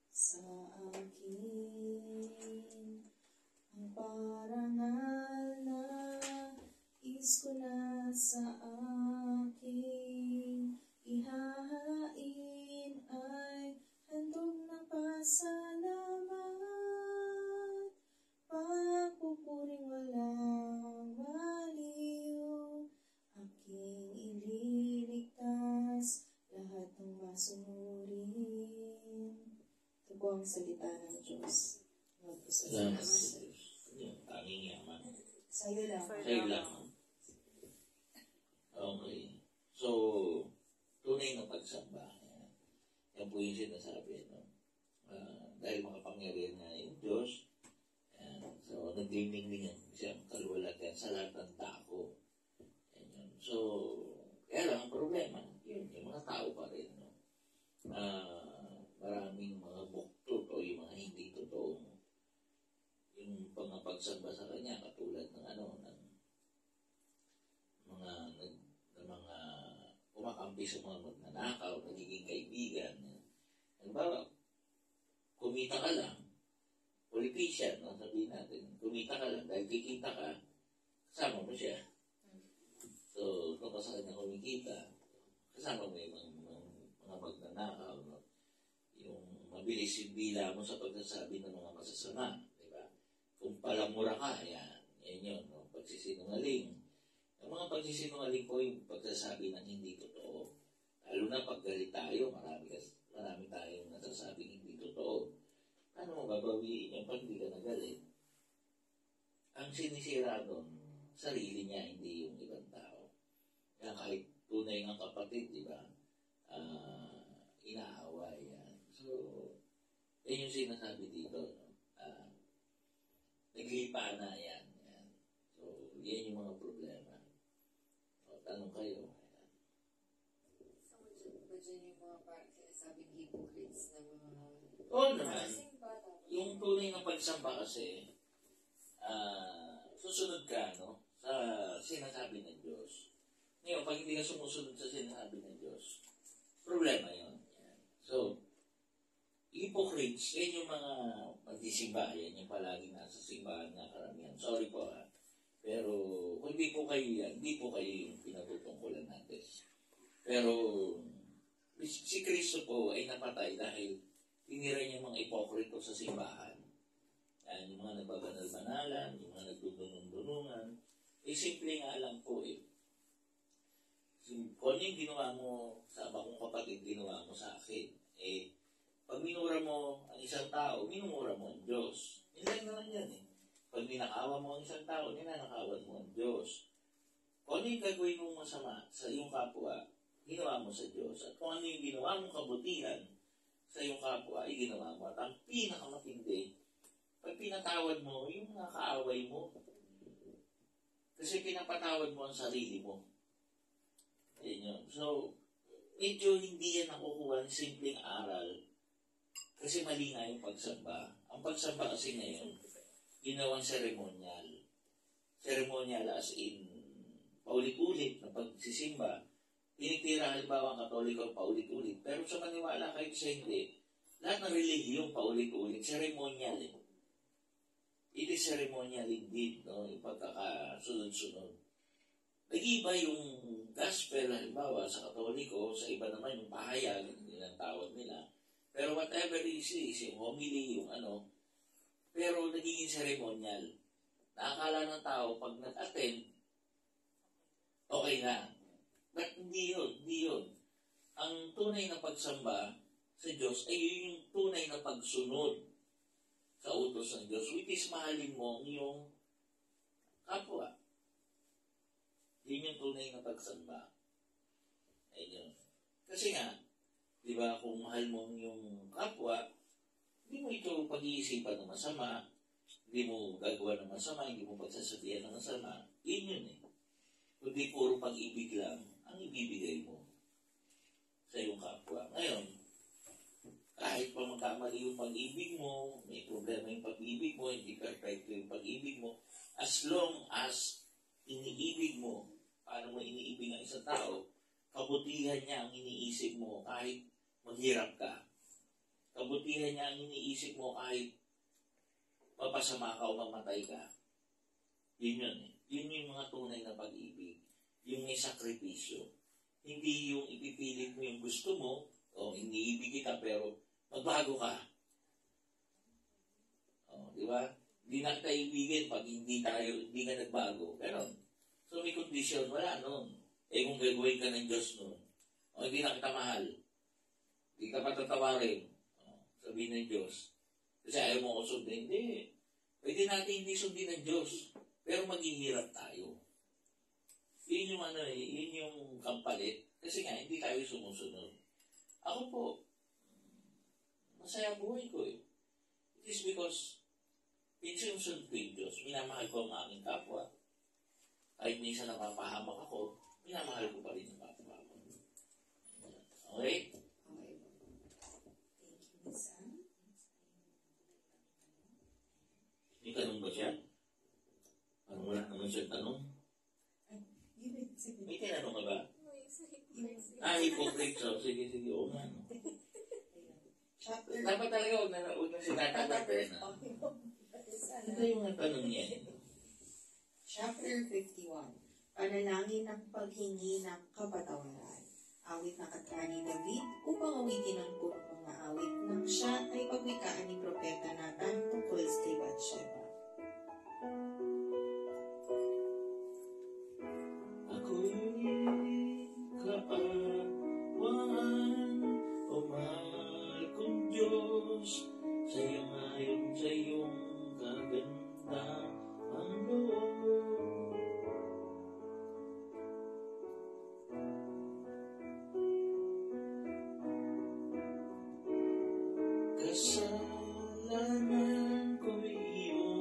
sa akin. Ang parangal na is ko na sa aking ihahain ay handog na pasalamat, pagpupuring walang baliw, aking ililigtas lahat ng masunurin. Ito po ang salita ng Diyos. Salamat sa Diyos. Yung tanging yaman. Sa'yo lang. Sa'yo lang. Okay. So, tunay na pagsamba. Yan po yung sinasabi. No? Dahil makapangyarihan na yung Diyos, so, nagdiming-lingan siyang kalwalatan sa lahat ng tao. Yan. So, kaya lang ang problema, yun, yung mga tao pa rin. No? Maraming mga buktot o yung mga hindi totoong yung pangapagsamba sa kanya, katulad ng mga kumakampi sa mga magnanakaw, nagiging kaibigan. Halimbawa, kumita ka lang, politician, no? Sabihin natin, kumita ka lang, dahil kikita ka, kasama mo siya. So, kung ka sa kanya kumikita, kasama mo yung mga magnanakaw, no? Yung mabilis yung bila mo sa pagsasabi ng mga masasama, di ba? Kung palamura ka, yan yun, no? Pagsisinungaling. Ang mga pagsisinungaling ko yung pagsasabi ng hindi totoo. Lalo na pag galit tayo, marami tayong nasasabing hindi totoo. Ano mo babawiin yung pag hindi ka nagalit? Ang sinisira doon, sarili niya, hindi yung ibang tao. Kaya kahit tunay ng kapatid, di ba? Inaaway yan. So, yan yung sinasabi dito. No? Naglipa na yan. So, yan yung mga problema. Tanong kayo. So, ba dyan yung mga parang sinasabing hypocrites na mga... Oo naman. Yung tunay na pagsamba kasi, susunod ka, no? Sa sinasabi ng Diyos. Ngayon, pag hindi ka sumusunod sa sinasabi ng Diyos, problema yun. So, hypocrites, yan yung mga magsisimba, yan yung palagi nasa simbahan na karamihan. Sorry po ha. Pero, kung hindi po kayo yan, hindi po kayo yung pinatutungkulan natin. Pero, si Kristo po ay napatay dahil tinira niya mga ipokrito sa simbahan. Yan, yung mga nagbabanal-banalan, yung mga nagdudunong-dunungan. Simple nga lang po eh. Kung yung ginawa mo sa bakong kapatid, ginawa mo sa akin, pag minura mo ang isang tao, minumura mo ang Diyos. Hindi naman yan eh. Pag ninakawa mo ang isang tao, ninanakawan mo ang Diyos. Kung ano yung gagawin mong masama sa iyong kapwa, ginawa mo sa Diyos. At kung ano yung ginawa mong kabutihan sa iyong kapwa, ay ginawa mo. At ang pinakamatindi, pag pinatawad mo, yung mga kaaway mo, kasi pinapatawad mo ang sarili mo. Yan yun. So, medyo hindi yan nakukuha ng simpleng aral kasi mali nga yung pagsamba. Ang pagsamba kasi ngayon, ginawang seremonyal. Seremonyal as in, paulit-ulit na pagsisimba. Tinitira halimbawa ang Katoliko paulit-ulit. Pero sa maniwala kahit sa hindi, lahat ng relihiyong paulit-ulit, seremonyal eh. It is ceremonial indeed, no? Yung pagkakasunod-sunod. Nag-iba yung gospel, halimbawa, sa Katoliko, sa iba naman yung pahayag, nilang tawag nila. Pero whatever is yung homily, yung pero nagiging ceremonial. Nakakala ng tao, pag nag-attend, okay na. But hindi yun. Ang tunay na pagsamba sa Diyos ay yun yung tunay na pagsunod sa utos ng Diyos, which is mahalin mo ang iyong kapwa. Yun yung tunay na pagsamba. Ayun. Kasi nga, di ba, kung mahal mo ang iyong kapwa, hindi mo ito pag-iisipan ng masama, hindi mo gagawa ng masama, hindi mo pagsasabihan ng masama. Yun eh. Kundi puro pag-ibig lang ang ibibigay mo sa iyong kapwa. Ngayon, kahit pa magkamali yung pag-ibig mo, may problema yung pag-ibig mo, hindi perfecto yung pag-ibig mo, as long as iniibig mo, paano mo iniibig ang isang tao, kabutihan niya ang iniisip mo kahit maghirap ka. Kabutihan niya ang iniisip mo kahit mapasama ka o mamatay ka. Yun yun eh. Yun yung mga tunay na pag-ibig. Yung may sakripisyo. Hindi yung ipipilit mo yung gusto mo, o iniibig ka pero magbago ka. O, di ba? Hindi na kita ibigin pag hindi ka nagbago. Pero, so may kondisyon, wala nun. Eh kung gagawin ka ng Diyos nun, o hindi na kita mahal, hindi ka patatawarin, sabihin ng Diyos. Kasi ayaw mo ko sundin. Hindi. Pwede natin hindi sundin ng Diyos. Pero maghihirap tayo. Yun yung yun yung kampalit. Kasi nga, hindi tayo sumusunod. Ako po, masaya buhay ko eh. It is because, sinusunod ko yung Diyos. Minamahal ko ang aking kapwa. Kahit minsan napapahamak ako, minamahal ko pa rin ang kapwa ko. Okay? May tanong ba siya? Ano wala naman siya tanong? May tinanong ka ba? Hypocrite. So, sige. Oo nga. No? Dapat talaga huwag na sinatatanggapin. Ito yung tanong niya. Chapter 51. Panalangin ng paghingi ng kapatawaran. Awit na kanta ni David upang awitin ang punong mga awit nang siya ay pagwikaan ni Propeta Nathan tungkol kay Bathsheba. Ako'y kapawan, o mahal kong Diyos, sa'yo ngayon sa iyong kagandang loob. Kasalanan ko'y iyong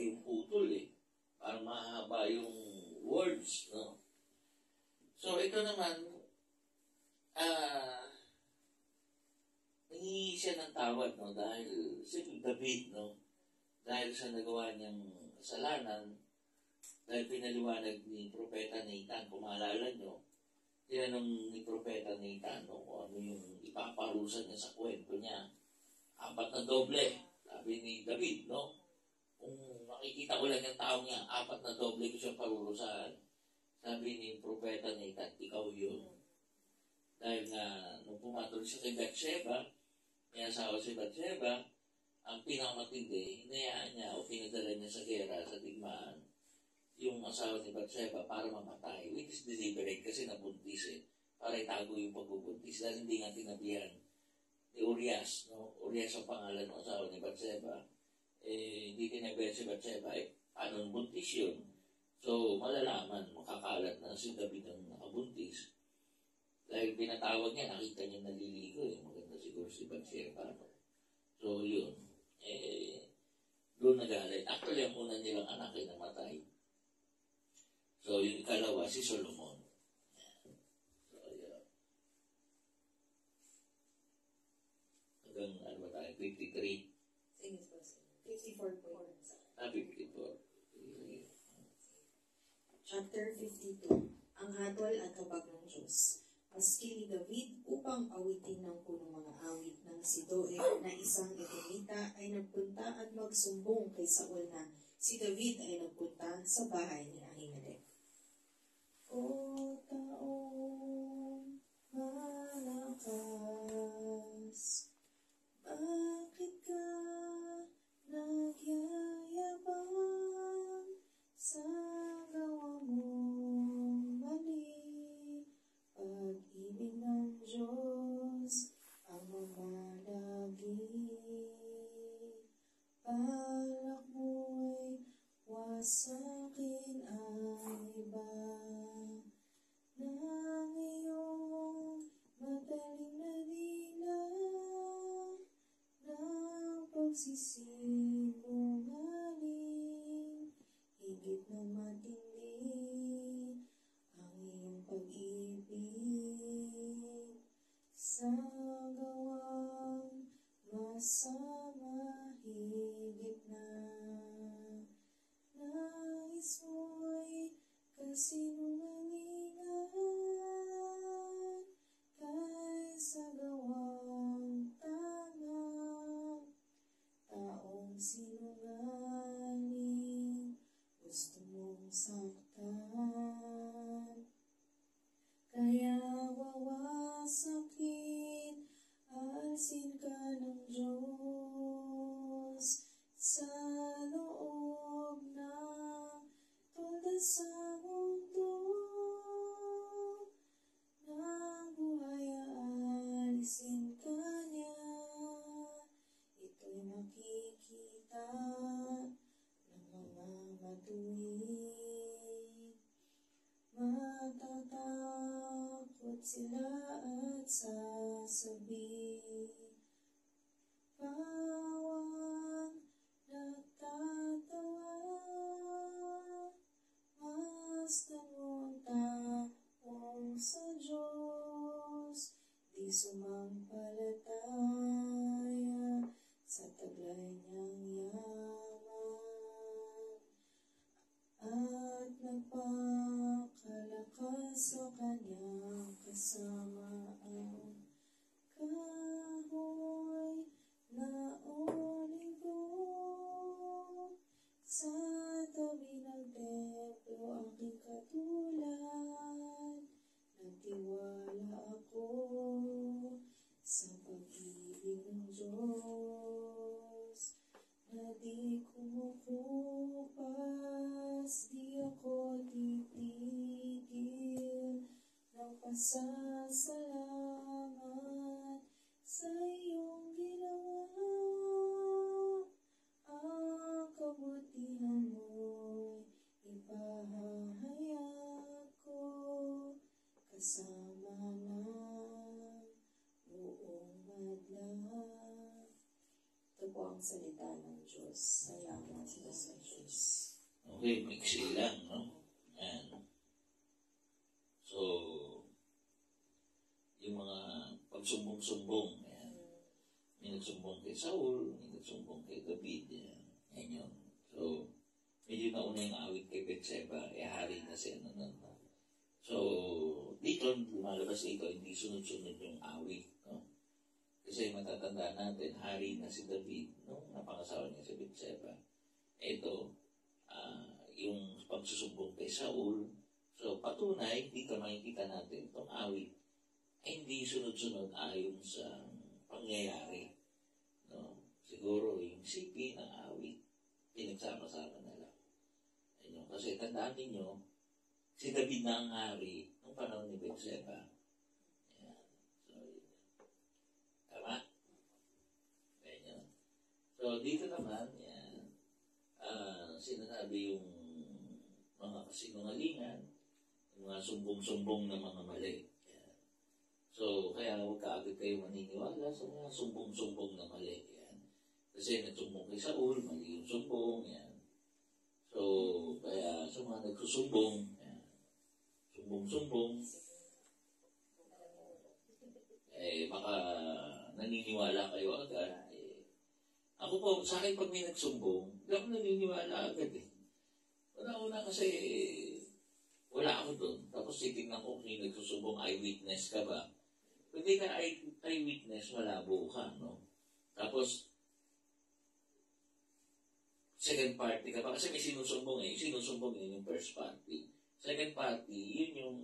yung putol eh. Parang mahaba yung words, no? So, ito naman, nangihingi siya ng tawad, no? Dahil si David, no? Dahil sa nagawa niyang kasalanan, dahil pinaliwanag ni Propeta Nathan, kung maalala nyo, tinanong ni Propeta Nathan, no? Kung ano yung ipaparusa niya sa kwento niya. 4 na doble, sabi ni David, no? Kung makikita ko lang yung tao niya, 4 na doble ko siyang parurusahan. Sabi ni Propeta Nathan, ikaw yun. Dahil nga, nung pumatol siya kay Bathsheba, may asawa si Bathsheba, ang pinakamatindi, hinayaan niya o pinadala niya sa gera, sa digmaan, yung asawa ni Bathsheba para mamatay, which is deliberate kasi nabuntis eh, para itago yung pagbubuntis dahil hindi nga tinabihan ni Urias, no? Urias ang pangalan ng asawa ni Bathsheba. Hindi tinabihan si Bathsheba, paano buntis yun? So, malalaman, makakalat na si David ang nakabuntis. Dahil pinatawag niya, nakita niya naliligo eh. Maganda siguro si Bathsheba. So, yun. Doon nagalit. Actually, ang una nilang anak ay namatay. So, yung ikalawa, si Solomon. So, yun. Hanggang, ano ba tayo? 53. 54 po. 54. Chapter 52. Ang hatol at habag ng Diyos. Maski ni David upang awitin ng punong mga awit ng si Doeg na isang Edomita ay nagpunta at magsumbong kay Saul na si David ay nagpunta sa bahay ni Ahimelech. O taong malakas, bakit ka nagyayabang sa gawa mong mali? Pag-ibig ng Diyos ang mamalagi. Balak mo'y wasakin ang iba ng iyong madaling na dila ng pagsisinungaling. Higit na matindi ang iyong pag-ibig sa gawang masama. Higit na nais mo'y kasinungalingan kaysa gawang tama. Taong sinungaling, gusto mong saktan, kaya wawasakin, alsin ka ng Diyos sa loob ng tulad sa mundo ng buhay, alisin ka niya. Ito'y makikita ng mga matuwid. Matatakot sila at sasabi, pawang nagtatawa. Masdan mo ang taong sa Diyos, di sumampalataya sa taglay niyang yaman, at nagpakalakas sa kanyang kasamaan. Kahoy na olibo sa tabi ng templo aking katulad. Nagtiwala ako sa pag-ibig ng Diyos na di kumukupas. Di ako titigil ng pasasalamat sa iyong ginawa. Ang kabutihan mo'y ipahahayag ko kasama ng buong madla. Ito po ang salita ng Diyos. Salamat sa Diyos. Okay, mixi lang, no? Yan. So, yung mga pagsumbong-sumbong, yan. May nagsumbong kay Saul, may nagsumbong kay David, yan. Yan yun. So, medyo nauna yung awit kay Betseba, hari na siya nun. So, dito, lumalabas dito, hindi sunod-sunod yung awit, no? Kasi matatanda natin, hari na si David, no? Napangasawa niya si Betseba. Ito, yung pagsusumbong kay Saul. So, patunay, dito makikita natin itong awit ay hindi sunod-sunod ayon sa pangyayari. No? Siguro, yung sipi ng awit, pinagsama-sama na lang. Ayun, kasi tandaan ninyo, si David na ang hari nung panahon ni Betseba. Yan. So, tama? Ganyan. So, dito naman, yan, sinasabi yung mga kasinungalingan, yung mga sumbong-sumbong na mga mali. Yan. So, kaya huwag kaagad kayo maniniwala sa mga sumbong-sumbong na mali. Yan. Kasi nagsumbong kay Saul, mali yung sumbong. Yan. So, kaya sa mga nagsusumbong, yan, sumbong-sumbong, baka naniniwala kayo agad. Ako po, sa akin pag may nagsumbong, hindi ako naniniwala agad eh. Una-una kasi, wala ako doon. Tapos titignan ko kung yung nagsusumbong, eyewitness ka ba? Kung hindi ka eyewitness, malabo ka, no? Tapos, second party ka pa. Kasi may sinusumbong eh. Sinusumbong yun yung first party. Second party, yun yung,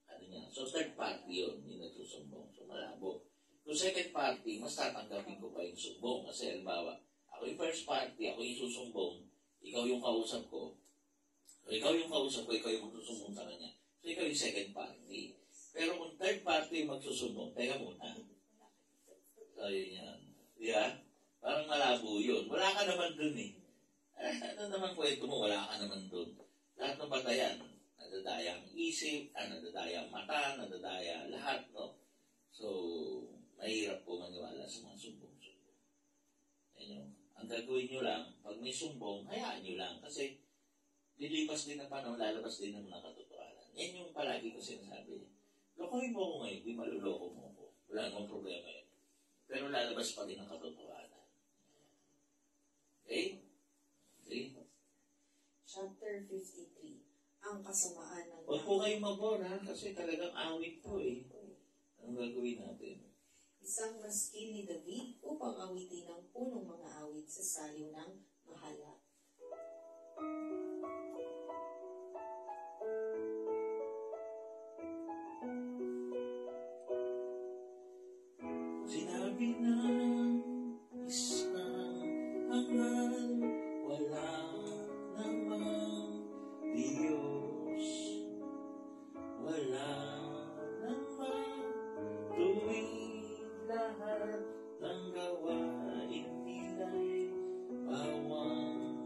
ano niya. So, third party yun, yung nagsusumbong. So, malabo. Kung second party, mas tatanggapin ko pa yung sumbong. Kasi, halimbawa, ako yung first party, ako yung susumbong, ikaw yung kausap ko. So, ikaw yung kausap ko, ikaw yung magsusumbong sa kanya. So, ikaw yung second party. Pero kung third party yung magsusumbong, teka muna. So, yun yan. Diba? Parang malabo yun. Wala ka naman dun eh. Ano naman kwento mo, wala ka naman dun. Lahat ng batayan, nadadaya ang isip, nadadaya ang mata, nadadaya lahat, no? So, mahirap po maniwala sa mga sumbong-sumbong. Ayun, ang gagawin nyo lang, pag may sumbong, hayaan nyo lang. Kasi, lilipas din ang panahon, lalabas din ang mga katotohanan. Yan yung palagi ko sinasabi. Lokohin mo ako ngayon, di maluloko mo ako. Wala namang problema yun. Pero lalabas pa din ang katotohanan. Okay? Okay? Chapter 53. Ang kasamaan ng... Huwag po kayong mabor, ha? Kasi talagang awit po eh. Anong gagawin natin? Isang maskil ni David upang awitin ang punong mga awit sa saliw ng mahala. Sinabi ng isang hangal, wala namang Diyos, wala namang tuwing lahat ng gawain nila'y bawang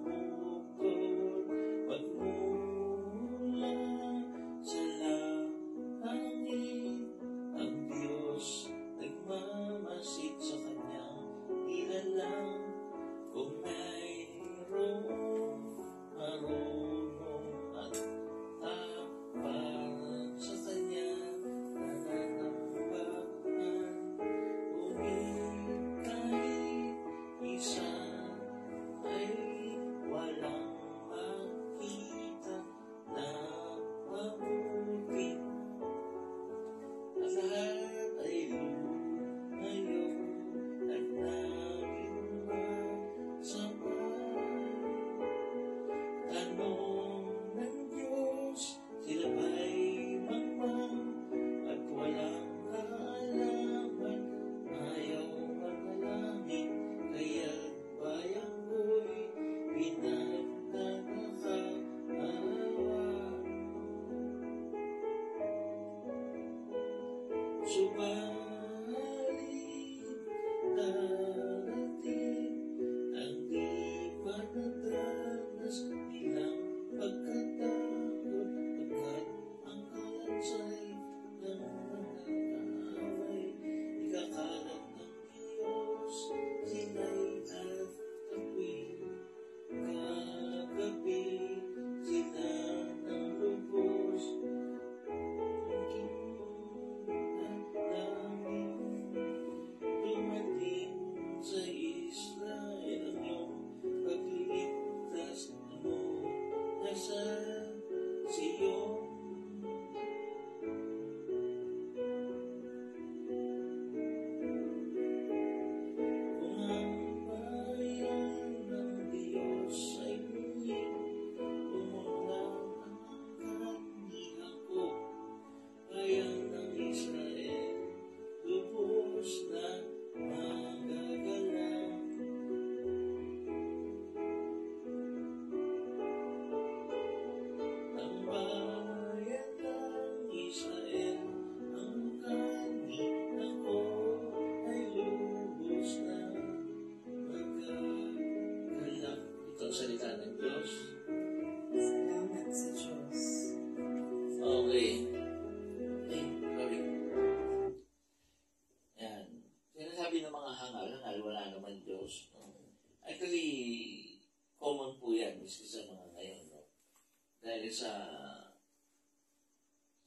Dahil sa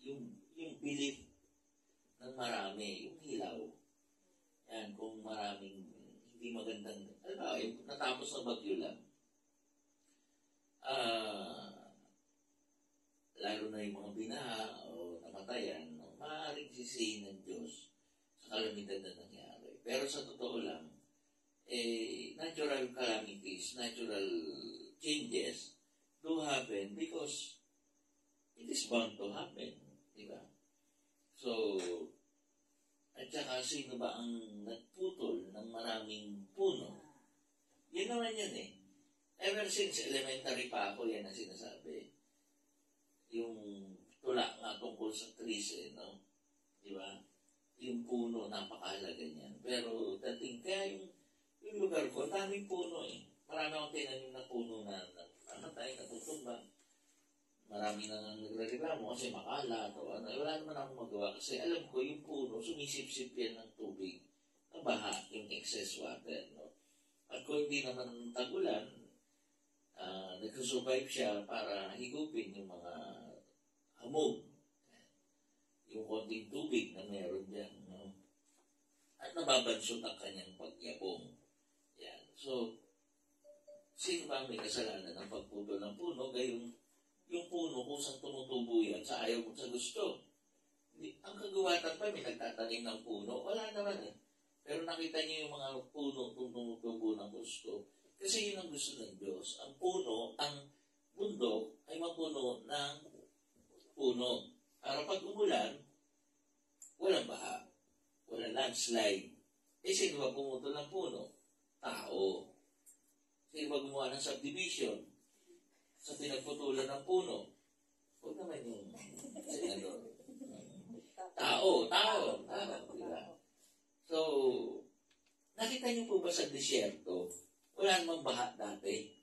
yung belief ng marami, yung hilaw. Yan, kung maraming hindi magandang, natapos na bagyo lang. Lalo na yung mga binaha o namatayan, maaaring sisihin ng Diyos sa kalamidad na nangyari. Pero sa totoo lang, natural calamities, natural changes do happen because it is bound to happen. Diba? So, at saka sino ba ang nagputol ng maraming puno? Yun naman yun eh. Ever since elementary pa ako, yan ang sinasabi. Yung tula nga tungkol sa trees eh, no? Diba? Yung puno, napakahalaga niyan. Pero dating, kaya yung lugar ko, daming puno eh. Marami akong tinanim na puno na namatay, natutumba. Marami na nagreklamo kasi makalat o ano. Wala naman akong magawa kasi alam ko yung puno, sumisip-sip yan ng tubig. Nabaha yung excess water. No? At kung hindi naman tagulan, nagsusurvive siya para higupin yung mga hamog. Yung konting tubig na meron dyan. No? At nababansot ang kanyang pagyabong. Yan. So, sino ba may kasalanan ng pagputol ng puno? Gayong yung puno kung saan tumutubo yan, sa ayaw mo sa gusto. Ang kagawatan pa, may nagtatanim ng puno, wala naman eh. Pero nakita niyo yung mga puno kung tumutubo ng gusto. Kasi yun ang gusto ng Diyos. Ang puno, ang bundok ay mapuno ng puno. Para pag umulan, walang baha, walang landslide. Sino ba pumutol ng puno? Tao. Sino ba gumawa ng subdivision? Sa pinagputulan ng puno. Huwag naman yung tao. Diba? So, nakita niyo po ba sa disyerto, wala namang baha dati.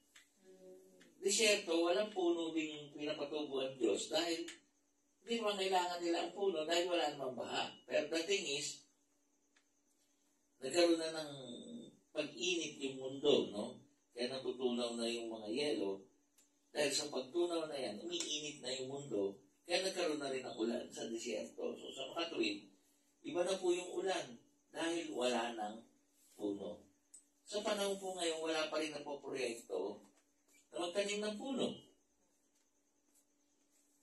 Disyerto, walang puno din pinapatubo ang Diyos dahil hindi naman kailangan nila ang puno dahil wala namang baha. Pero the thing is, nagkaroon na ng pag-init yung mundo, no? Kaya natutunaw na yung mga yelo. Dahil sa pagtunaw na yan, umiinit na yung mundo, kaya nagkaroon na rin ng ulan sa disyerto. So sa makatuwid, iba na po yung ulan dahil wala ng puno. Sa panahon po ngayon, wala pa rin na po proyekto na magtanim ng puno.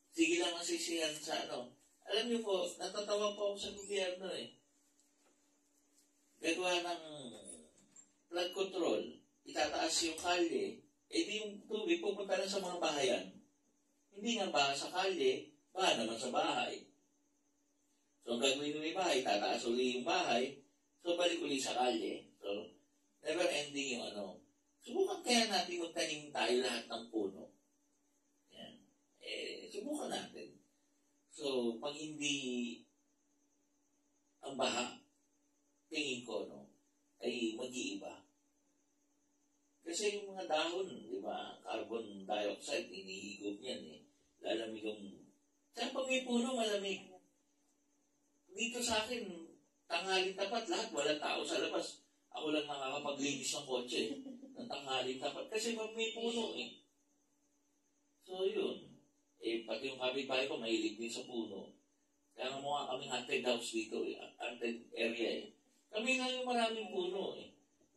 Sige lang ang sisihan sa ano. Alam niyo po, natatawa po ako sa gobyerno eh. Gagawa ng flood control, itataas yung kalye, di yung tubig pupunta lang sa mga bahayan. Hindi nga baha sa kalye, baha naman sa bahay. So, ang gagawin ng bahay, tataas uli yung bahay, so balik uli sa kalye. So, never ending yung ano. Subukan kaya natin magtanim tayo lahat ng puno. Yan. Subukan natin. So, pag hindi ang baha, tingin ko, no, ay mag-iiba. Kasi yung mga dahon, di ba, carbon dioxide, inihigop niyan eh. Lalamig ang... Saan pag may puno, malamig. Dito sa akin, tanghaling tapat, lahat, walang tao sa labas. Ako lang nakakapaglinis ng kotse ng tanghaling tapat. Kasi pag may puno eh. So yun. Pati yung kapitbahay ko, mahilig din sa puno. Kaya nga mukha kaming haunted house dito eh. Haunted area eh. Kami nga yung maraming puno eh.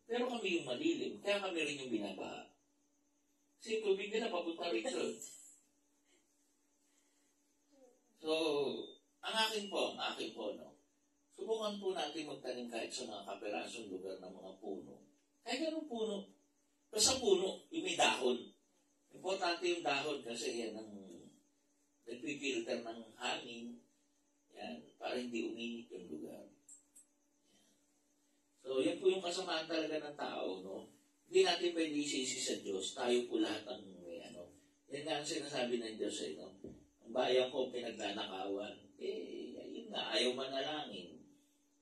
Pero kami yung malilim, kaya kami rin yung binabaha. Kasi yung tubig nila papunta rito. So, ang akin po, no? Subukan po natin magtanim kahit sa mga kaperasong lugar ng mga puno. Kahit anong puno. Basta puno, yung may dahon. Importante yung dahon kasi yan ang nagpipilter ng hangin. Yan, para hindi uminit yung lugar. So, yan po yung kasamaan talaga ng tao, no? Hindi natin pwede isisi sa Diyos. Tayo po lahat ang ano. Yan nga ang sinasabi ng Diyos, eh, no? Ang bayan ko, pinagdanakawan. Yun nga, ayaw manalangin.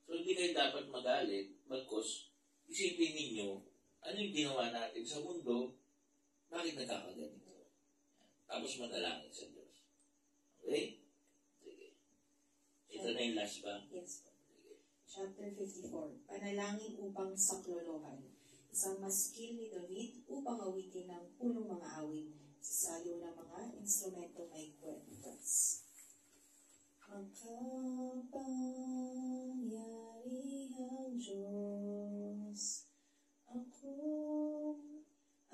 So, hindi kayo dapat magalit. Bagkus, isipin ninyo, ano yung ginawa natin sa mundo, bakit nagkakaganito? Tapos manalangin sa Diyos. Okay? Sige. Ito na yung last ba? Yes. Chapter 54, Panalangin upang saklolohan. Isang maskil ni David upang awitin ng punong mga awit sa sayo ng mga Instrumento may kwentas. Makapangyarihang Diyos, ako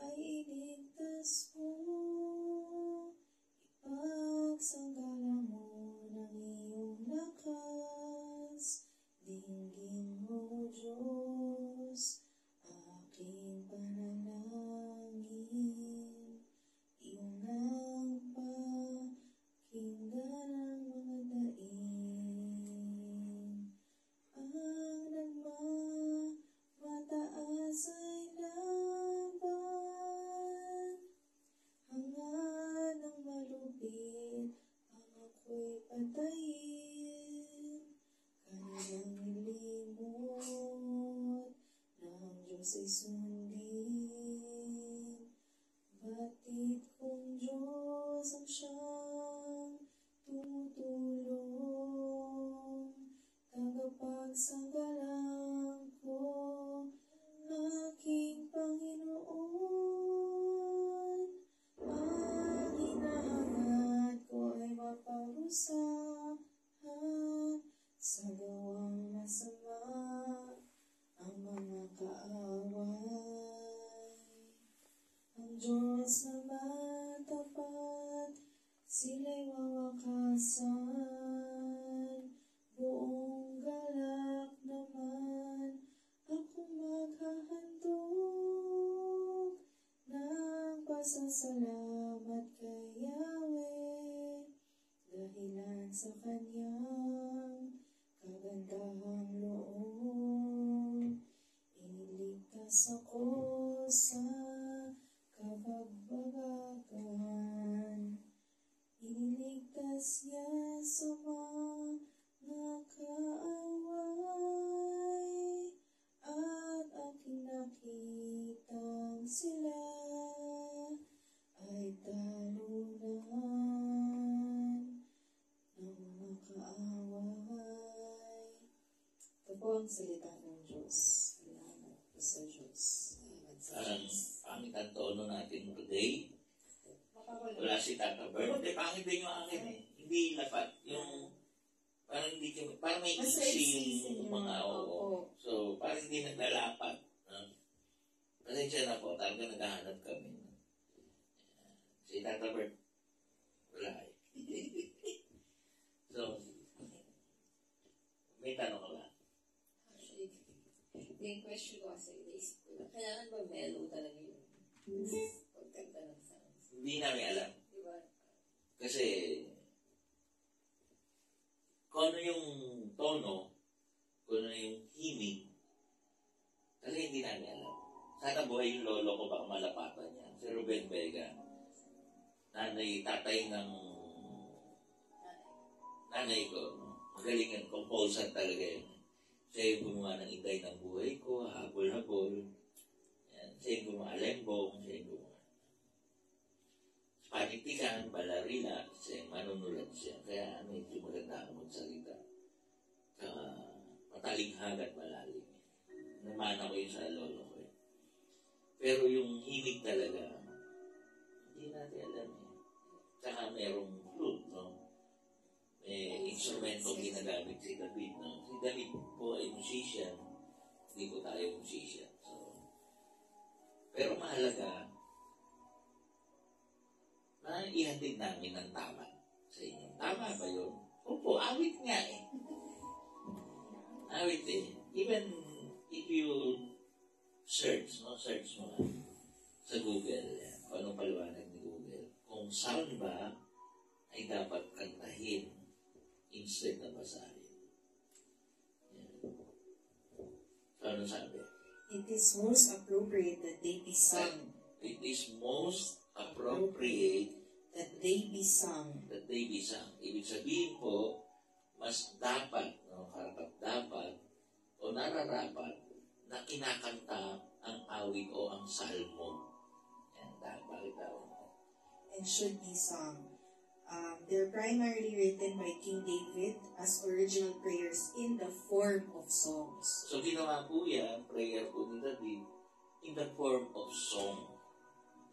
ay iligtas mo, ipagsanggalang mo ng iyong lakas, dinggin mo, Diyos, aking panalangin, iyong ang pakinggan ng mga daing, ang nagmamataas ay laban, hangad ng malupit, ang ako'y patayin, kanilang nilimot, ng Diyos ay sundin, batid kong Diyos ang siyang tumutulong, tagapagsanggalang ko, aking Panginoon, ang hinahangad ko ay maparusahan sa gawang masama ang mga kaaway. Ang Diyos na matapat, sila'y wawakasan, buong galak naman akong maghahandog ng pasasalamat kay Yahweh, dahilan sa kanyang kagandahang loob. Iniligtas ako sa kabagbagan, iniligtas niya sa mga kaaway, at aking nakitang sila ay talunan ng mga kaaway. Ito po ang salita ng Diyos. Salamat po sa Diyos. Salamat sa Parang Diyos. pangit ang tono natin today. Wala si Tata Bert. Hindi, pangit din yung akin eh. Hindi lapat. Yung, parang hindi kami, parang may Mas iksi yung nyo. mga oo. Opo. So, parang hindi naglalapat. Pasensya na po, talaga naghahanap kami. Si Tata Bert, wala eh. So, may tanong ka ba? Actually, yung question ko kasi, naisip ko lang, kailangan ba mellow talaga yung pagkanta ng songs? Hindi namin alam. Diba? Kasi, kung ano yung tono, kung ano yung himig, kasi hindi namin alam. Sana buhay yung lolo ko, baka malapatan niya. Si Ruben Vega, tatay ng nanay ko. Magaling yan, composer talaga yun. Siya yung gumawa ng Inday ng Buhay Ko, Habol-Habol. Yan. Siya yung gumawa Alembong, siya yung gumawa Panitikan, Balarila, siya yung manunulat siya. Kaya medyo maganda ako magsalita. Matalinghaga at malalim. Namana ko yun sa lolo ko. Pero yung himig talaga, hindi natin alam eh. Tsaka merong flute, no? May instrumento ginagamit si David, no? Si David po ay musician, hindi po tayo musician. So, pero mahalaga na ihatid namin ng tama sa inyo. Tama ba yun? Opo, awit nga eh. Awit eh. Even if you search mo sa Google, yan, kung anong paliwanag ni Google, kung saan ba ay dapat kantahin instead na basahin. Yan. So, ano sabi? It is most appropriate that they be sung. It is most appropriate That they be sung. that they be sung. Ibig sabihin po, mas dapat, no, karapat dapat, o nararapat na kinakanta ang awit o ang salmo. Yan, bakit daw? And should be sung. They're primarily written by King David as original prayers in the form of songs. So, ginawa po yan, prayer po ni David, in the form of song.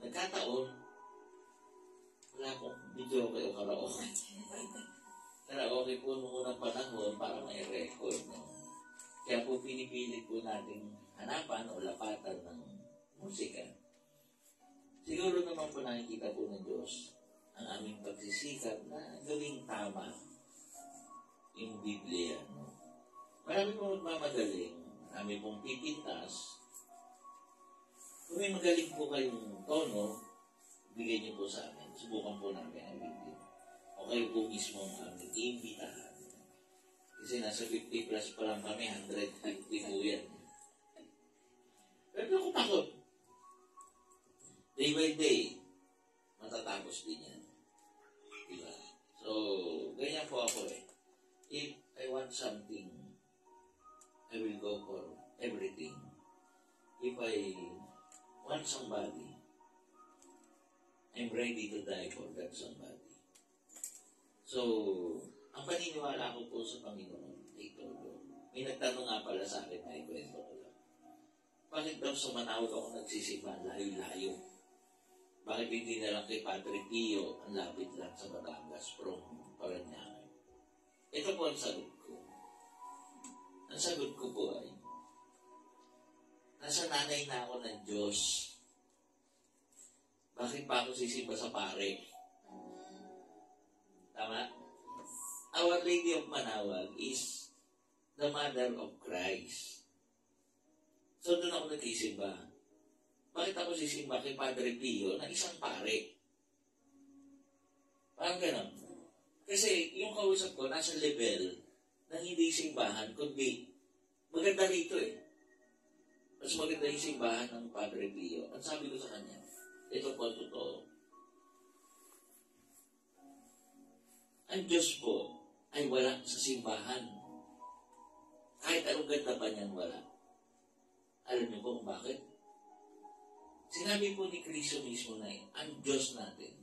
Nagkataon, wala pong video o karaoke. Karaoke po nung unang panahon para may record. No? Kaya po pinipilit po natin hanapan o lapatan ng musika. Siguro naman po nakikita po ng Diyos ang aming pagsisikap na gawing tama yung Biblia. No? Marami pong magmamagaling, marami pong pipintas. Kung may magaling po kayong tono, bigay niyo po sa amin. Subukan po namin ang Biblia. O kayo po mismo ang aming iimbitahan. Kasi nasa 50 plus pa lang kami, 150 po yan. Pero ako takot. Day by day, matatapos din yan. Diba? So, ganyan po ako eh. If I want something, I will go for everything. If I want somebody, I'm ready to die for that somebody. So, ang paniniwala ko po sa Panginoon ay todo. May nagtanong nga pala sa akin, may kwento ko lang. Bakit daw sa Manawag ako nagsisimba, layo-layo? Bakit hindi na lang kay Padre Pio ang lapit lang sa Batangas from Paranaque? Ito po ang sagot ko. Ang sagot ko po ay, nasa nanay na ako ng Diyos. Bakit pa ako sisimba sa pare? Tama? Our Lady of Manawag is the Mother of Christ. So doon ako nagsisimba. Bakit ako sisimba kay Padre Pio na isang pare? Parang gano'n. Kasi yung kausap ko nasa level ng hindi simbahan, kundi maganda rito eh. Mas maganda yung simbahan ng Padre Pio. Ang sabi ko sa kanya, ito po ang totoo. Ang Diyos po ay wala sa simbahan. Kahit anong ganda pa niyan wala. Alam niyo po kung bakit? Sinabi po ni Cristo mismo na ang Diyos natin,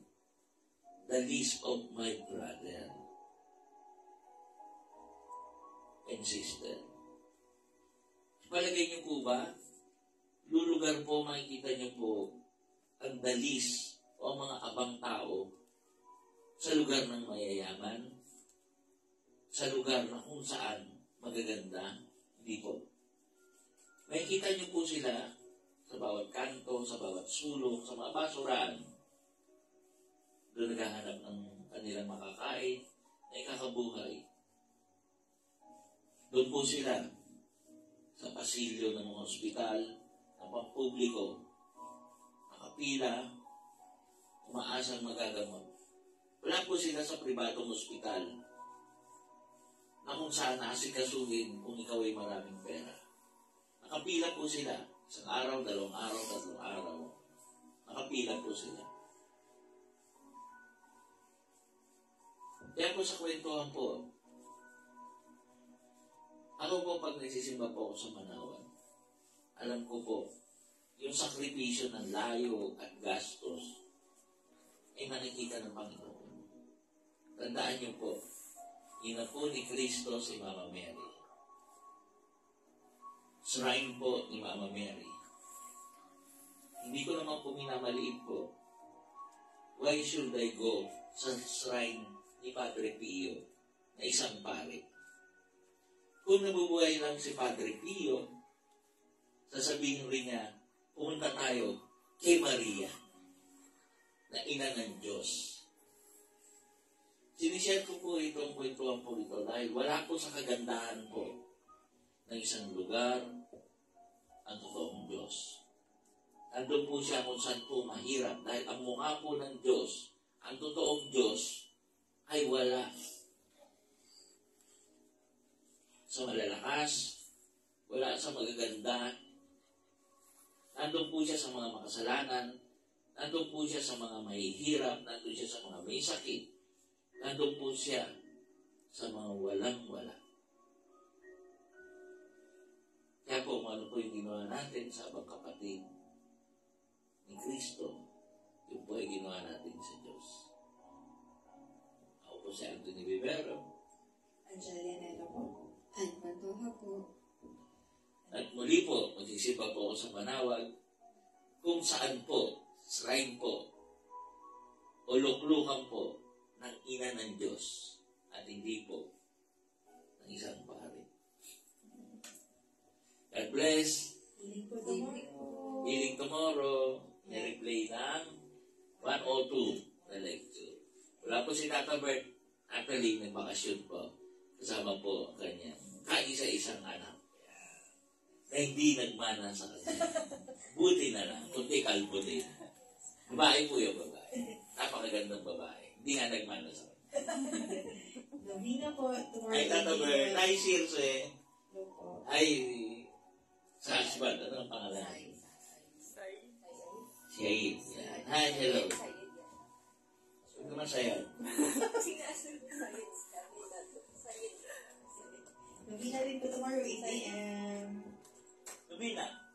the least of my brother and sister. Palagay niyo po ba, lulugar po, makikita niyo po ang the least o ang mga abang tao sa lugar ng mayayaman, sa lugar na kung saan magaganda, hindi po. Makikita niyo po sila sa bawat kanto, sa bawat sulok, sa mga basurahan. Doon naghahanap ng kanilang makakain, na ikakabuhay. Doon po sila sa pasilyo ng mga ospital, ng pampubliko, nakapila, umaasang magagamot. Wala po sila sa pribadong ospital na kung saan naasikasuhin kung ikaw ay maraming pera. Nakapila po sila. Isang araw, 2 araw, 3 araw. Nakapila po sila. Kaya po sa kwentuhan po, ako po pag nagsisimba po ako sa Manawan, alam ko po, yung sakripisyo ng layo at gastos ay nakikita ng Panginoon. Tandaan niyo po, ina po ni Cristo si Mama Mary. Shrine po ni Mama Mary. Hindi ko naman po minamaliit po. Why should I go sa shrine ni Padre Pio na isang pare? Kung nabubuhay lang si Padre Pio, sasabihin rin niya, pumunta tayo kay Maria, na ina ng Diyos. Sinishare ko po itong kwentuhan po ito dahil wala po sa kagandahan po ng isang lugar ang totoong Diyos. Nandun po siya kung saan po mahirap dahil ang mukha po ng Diyos, ang totoong Diyos, ay wala sa malalakas, wala sa magaganda. Nandun po siya sa mga makasalanan, nandun po siya sa mga mahihirap, nandun siya sa mga may sakit, nandun po siya sa mga walang-wala. Kaya po, kung ano po yung ginawa natin sa abang kapatid ni Cristo, yung po ay ginawa natin sa Diyos. Ako po si Anthony Vivero. Angelia Nero po. Ann Pantoja po. At muli po, magsisimba po ako sa Manawag kung saan po, shrine po, o luklukan po ng ina ng Diyos at hindi po ng isang pari. God bless. Healing po tomorrow. Healing tomorrow. Nireplay ng 102 na lecture. Wala po si Tata Bert. Actually, may bakasyon po. Kasama po ang kanyang kaisa-isang anak. Na hindi nagmana sa kanya. Buti na lang. Kundi kalbo din. Babae po yung babae. Napakagandang babae. Hindi nga nagmana sa kanya. Novena po tomorrow. Ay, Tata Bert. Ay, Circe. Opo. Ay, sa husband. Ano ang pangalan? Si Aid. Yan. Hi, hello. Huwag naman sayang. Novena rin po tomorrow, 8 a.m. Novena.